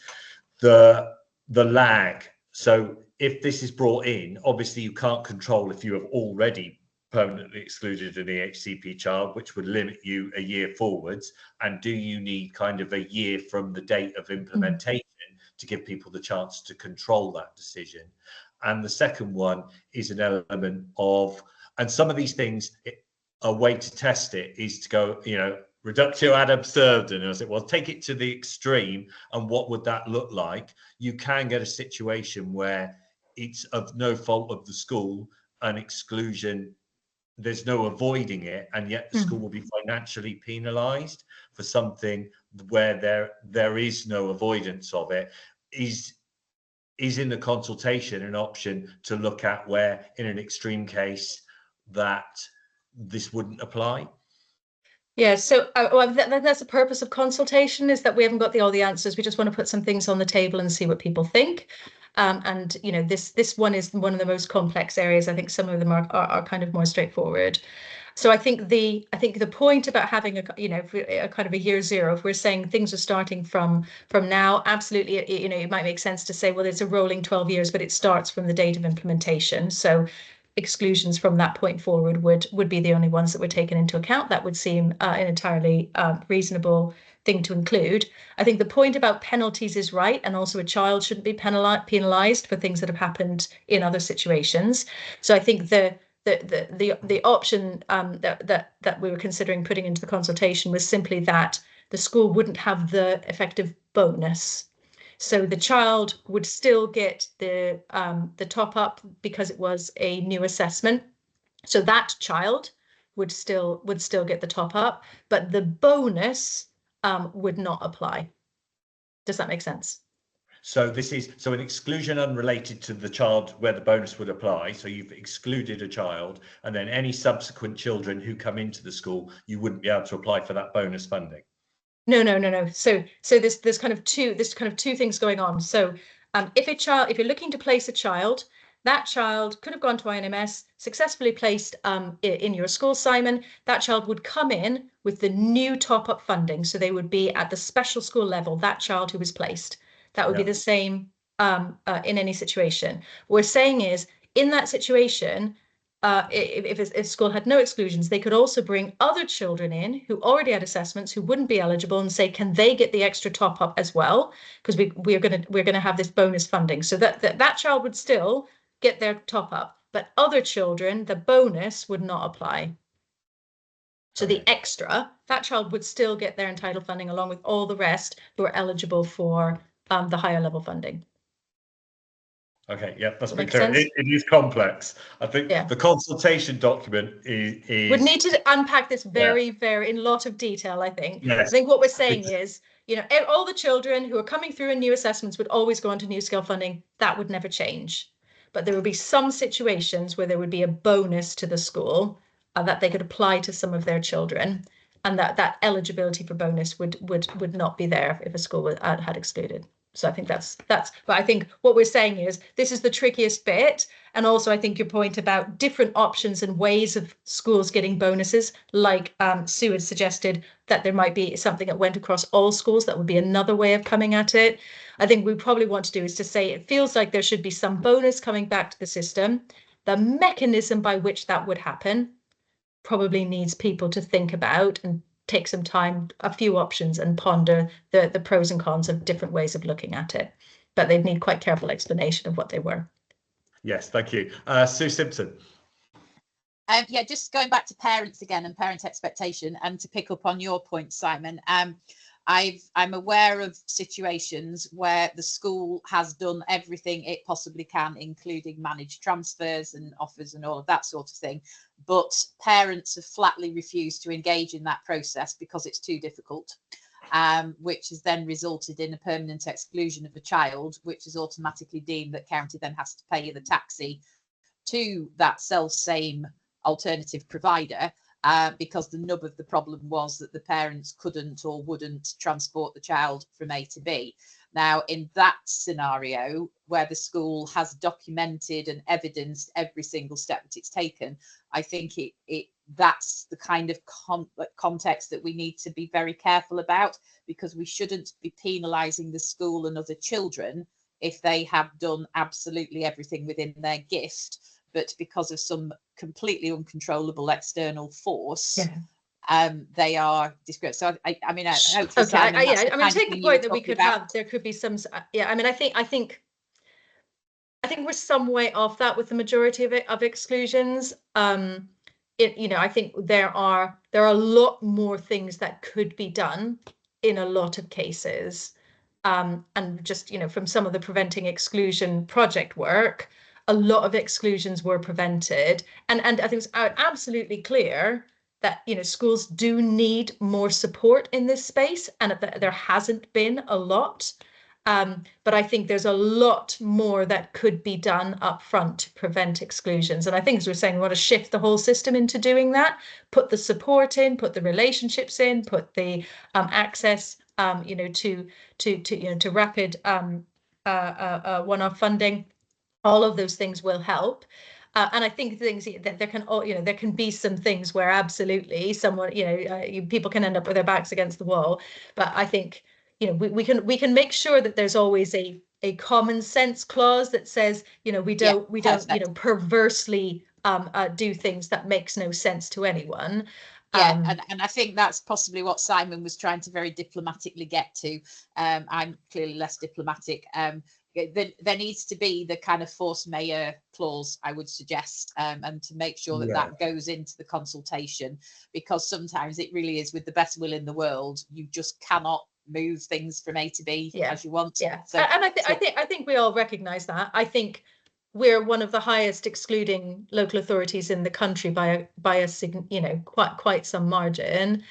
the lag. So if this is brought in, obviously you can't control if you have already permanently excluded an EHCP child, which would limit you a year forwards. And do you need kind of a year from the date of implementation to give people the chance to control that decision? And the second one is an element of, and some of these things, a way to test it is to go, reductio ad absurdum. And I said, well, take it to the extreme. And what would that look like? You can get a situation where it's of no fault of the school, an exclusion, there's no avoiding it, and yet the school will be financially penalized for something where there is no avoidance of it. Is in the consultation an option to look at where, in an extreme case, that this wouldn't apply? Yeah, so that's the purpose of consultation, is that we haven't got all the answers. We just want to put some things on the table and see what people think. And this one is one of the most complex areas. I think some of them are kind of more straightforward. So I think the point about having a kind of a year zero, if we're saying things are starting from now, absolutely, it might make sense to say, well, it's a rolling 12 years, but it starts from the date of implementation. So exclusions from that point forward would be the only ones that were taken into account. That would seem an entirely reasonable thing to include. I think the point about penalties is right, and also a child shouldn't be penalized for things that have happened in other situations. So I think the option that we were considering putting into the consultation was simply that the school wouldn't have the effective bonus. So the child would still get the top up because it was a new assessment. So that child would still get the top up, but the bonus would not apply. Does that make sense? So this is an exclusion unrelated to the child where the bonus would apply. So you've excluded a child, and then any subsequent children who come into the school, you wouldn't be able to apply for that bonus funding. No. So there's kind of two things going on. So if you're looking to place a child, that child could have gone to INMS, successfully placed in your school, Simon. That child would come in with the new top-up funding. So they would be at the special school level, that child who was placed. That would be the same in any situation. What we're saying is, in that situation, if a school had no exclusions, they could also bring other children in who already had assessments who wouldn't be eligible and say, can they get the extra top up as well? Because we're going to have this bonus funding, so that child would still get their top up, but other children, the bonus would not apply. So the extra, that child would still get their entitled funding along with all the rest who are eligible for the higher level funding. Okay, yeah, that's been clear. It is complex. I think the consultation document is would need to unpack this very in a lot of detail, I think. Yes. I think what we're saying is, you know, all the children who are coming through in new assessments would always go on to new scale funding. That would never change. But there would be some situations where there would be a bonus to the school that they could apply to some of their children, and that eligibility for bonus would not be there if a school had excluded. So I think that's, but I think what we're saying is this is the trickiest bit. And also I think your point about different options and ways of schools getting bonuses, like Sue had suggested that there might be something that went across all schools. That would be another way of coming at it. I think we probably want to do is to say it feels like there should be some bonus coming back to the system. The mechanism by which that would happen probably needs people to think about and take some time, a few options, and ponder the pros and cons of different ways of looking at it. But they'd need quite careful explanation of what they were. Yes, thank you. Sue Simpson. Yeah, just going back to parents again and parent expectation, and to pick up on your point, Simon. I'm aware of situations where the school has done everything it possibly can, including managed transfers and offers and all of that sort of thing. But parents have flatly refused to engage in that process because it's too difficult, which has then resulted in a permanent exclusion of a child, which is automatically deemed that county then has to pay the taxi to that self-same alternative provider. Because the nub of the problem was that the parents couldn't or wouldn't transport the child from A to B. Now, in that scenario, where the school has documented and evidenced every single step that it's taken, I think that's the kind of context that we need to be very careful about, because we shouldn't be penalising the school and other children if they have done absolutely everything within their gift, but because of some completely uncontrollable external force, they are disgraced. So I mean, I hope. Okay, I mean, take the point that we could have. There could be some. Yeah, I mean, I think we're some way off that with the majority of exclusions. You know, I think there are a lot more things that could be done in a lot of cases, and just, you know, from some of the preventing exclusion project work, a lot of exclusions were prevented, and I think it's absolutely clear that, you know, schools do need more support in this space, and there hasn't been a lot. But I think there's a lot more that could be done up front to prevent exclusions. And I think, as we're saying, we want to shift the whole system into doing that, put the support in, put the relationships in, put the access, you know, to rapid one-off funding. All of those things will help. And I think things that there can be some things where absolutely someone, people can end up with their backs against the wall. But I think, you know, we can make sure that there's always a common sense clause that says, you know, we don't perversely do things that makes no sense to anyone. Yeah, and I think that's possibly what Simon was trying to very diplomatically get to. I'm clearly less diplomatic. There needs to be the kind of force majeure clause, I would suggest, and to make sure that that goes into the consultation, because sometimes it really is, with the best will in the world, you just cannot move things from A to B as you want. Yeah, so, and I think we all recognise that. I think we're one of the highest excluding local authorities in the country by a quite some margin.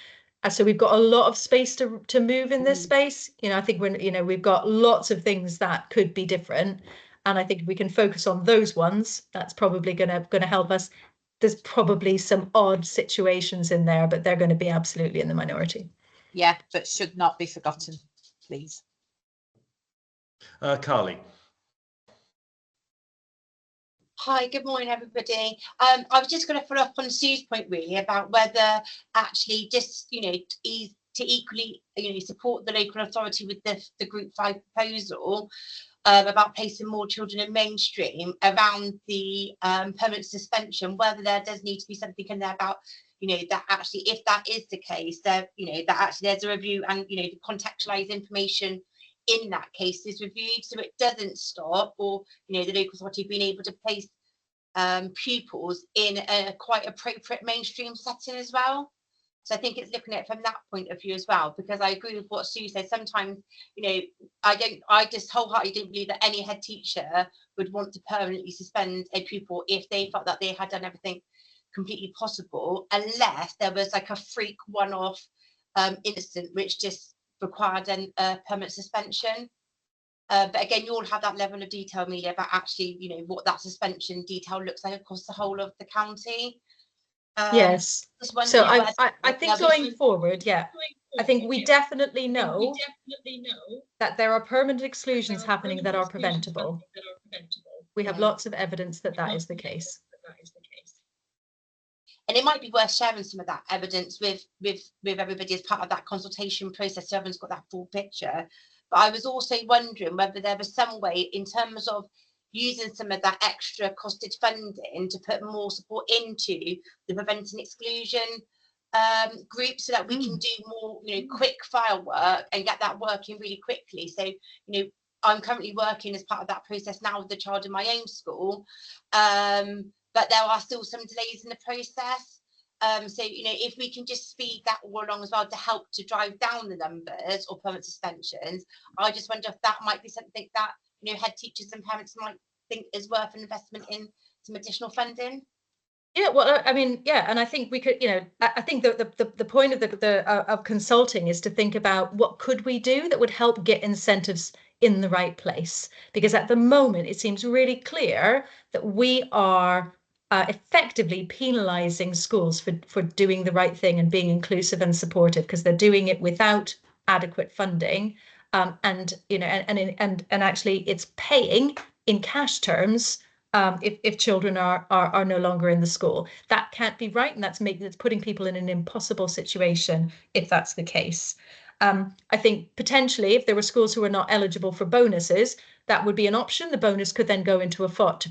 So we've got a lot of space to move in this space. You know, I think we've got lots of things that could be different, and I think if we can focus on those ones, that's probably gonna help us. There's probably some odd situations in there, but they're going to be absolutely in the minority. Yeah, but should not be forgotten, please. Carly. Hi, good morning, everybody. I was just going to follow up on Sue's point, really, about whether actually just, to equally, support the local authority with the Group 5 proposal about placing more children in mainstream around the permanent suspension, whether there does need to be something in there about, that actually, if that is the case, that actually there's a review and, the contextualized information in that case is reviewed, so it doesn't stop, or the local authority being able to place pupils in a quite appropriate mainstream setting as well. So I think it's looking at it from that point of view as well, because I agree with what Sue said. Sometimes, I just wholeheartedly don't believe that any head teacher would want to permanently suspend a pupil if they felt that they had done everything completely possible, unless there was like a freak one-off incident which just required a permanent suspension. But again, you all have that level of detail, Amelia, about actually, what that suspension detail looks like across the whole of the county. Yes. So I think going forward, I think we definitely know that there are permanent exclusions happening that are preventable. We have lots of evidence that that is the case. And it might be worth sharing some of that evidence with everybody as part of that consultation process, so everyone's got that full picture. But I was also wondering whether there was some way in terms of using some of that extra costed funding to put more support into the preventing exclusion group, so that we can do more, quick fire work and get that working really quickly. So, I'm currently working as part of that process now with the child in my own school, but there are still some delays in the process. So, if we can just speed that all along as well to help to drive down the numbers or permanent suspensions, I just wonder if that might be something that, head teachers and parents might think is worth an investment in some additional funding. Yeah, well, I mean, yeah, and I think we could, I think the point of of consulting is to think about what could we do that would help get incentives in the right place, because at the moment it seems really clear that we are effectively penalizing schools for doing the right thing and being inclusive and supportive, because they're doing it without adequate funding, and actually it's paying in cash terms if children are no longer in the school. That can't be right, and that's putting people in an impossible situation if that's the case. I think potentially if there were schools who are not eligible for bonuses, that would be an option. The bonus could then go into a fund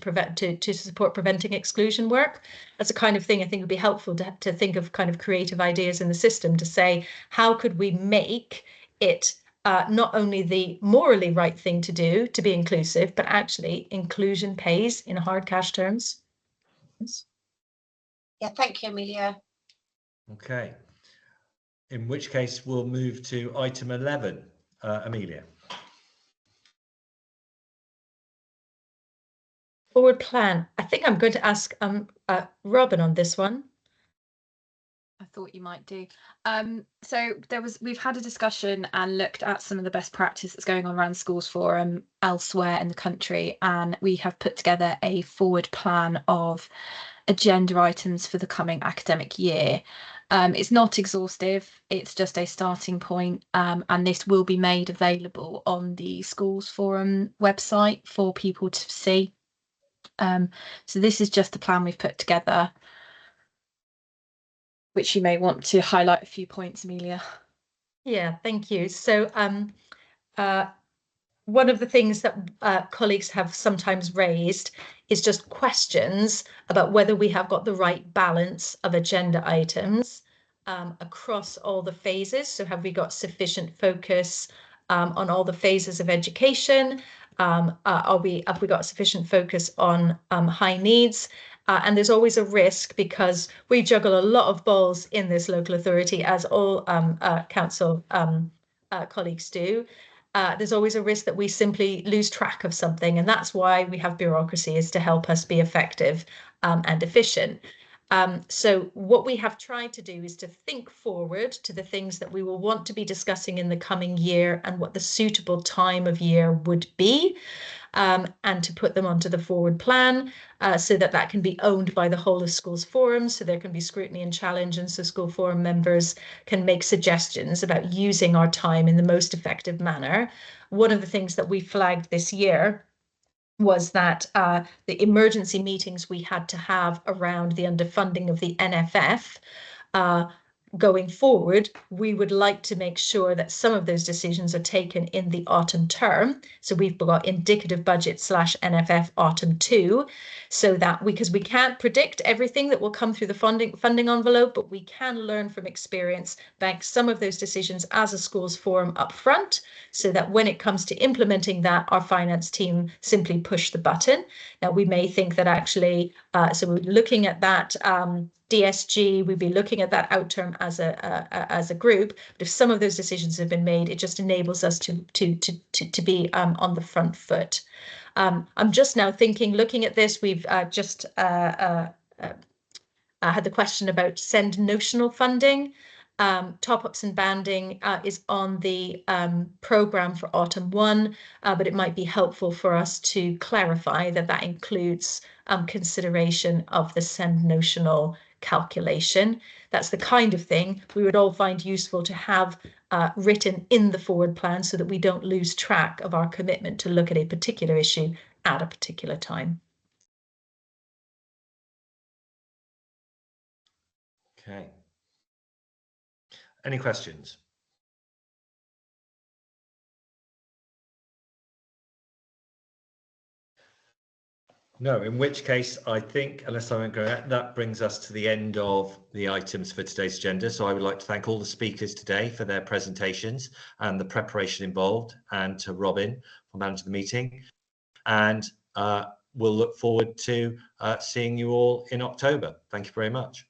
to support preventing exclusion work. That's the kind of thing I think would be helpful to think of kind of creative ideas in the system to say, how could we make it not only the morally right thing to do to be inclusive, but actually inclusion pays in hard cash terms. Yeah, thank you, Amelia. Okay. In which case, we'll move to item 11. Amelia. Forward plan. I think I'm going to ask Robin on this one. I thought you might do. So we've had a discussion and looked at some of the best practice that's going on around schools forum elsewhere in the country, and we have put together a forward plan of agenda items for the coming academic year. It's not exhaustive, it's just a starting point, and this will be made available on the schools forum website for people to see. So this is just the plan we've put together, which you may want to highlight a few points, Amelia. Yeah, thank you. So one of the things that colleagues have sometimes raised is just questions about whether we have got the right balance of agenda items across all the phases. So have we got sufficient focus on all the phases of education? Have we got sufficient focus on high needs? And there's always a risk, because we juggle a lot of balls in this local authority, as all council colleagues do. There's always a risk that we simply lose track of something, and that's why we have bureaucracy, is to help us be effective and efficient. So what we have tried to do is to think forward to the things that we will want to be discussing in the coming year and what the suitable time of year would be, and to put them onto the forward plan so that that can be owned by the whole of schools forum, so there can be scrutiny and challenge, and so school forum members can make suggestions about using our time in the most effective manner. One of the things that we flagged this year was that the emergency meetings we had to have around the underfunding of the NFF, going forward, we would like to make sure that some of those decisions are taken in the autumn term. So we've got indicative budget / NFF autumn 2, so that because we can't predict everything that will come through the funding envelope, but we can learn from experience, bank some of those decisions as a schools forum up front, so that when it comes to implementing that, our finance team simply push the button. Now, we may think that actually, so we're looking at that DSG, we'd be looking at that out term as a group. But if some of those decisions have been made, it just enables us to be on the front foot. I'm just now thinking, looking at this, we've just had the question about send notional funding. Top-ups and banding is on the programme for autumn 1, but it might be helpful for us to clarify that that includes consideration of the send notional calculation. That's the kind of thing we would all find useful to have written in the forward plan, so that we don't lose track of our commitment to look at a particular issue at a particular time. Okay. Any questions? No, in which case I think, unless I won't go, that brings us to the end of the items for today's agenda. So I would like to thank all the speakers today for their presentations and the preparation involved, and to Robin for managing the meeting. And we'll look forward to seeing you all in October. Thank you very much.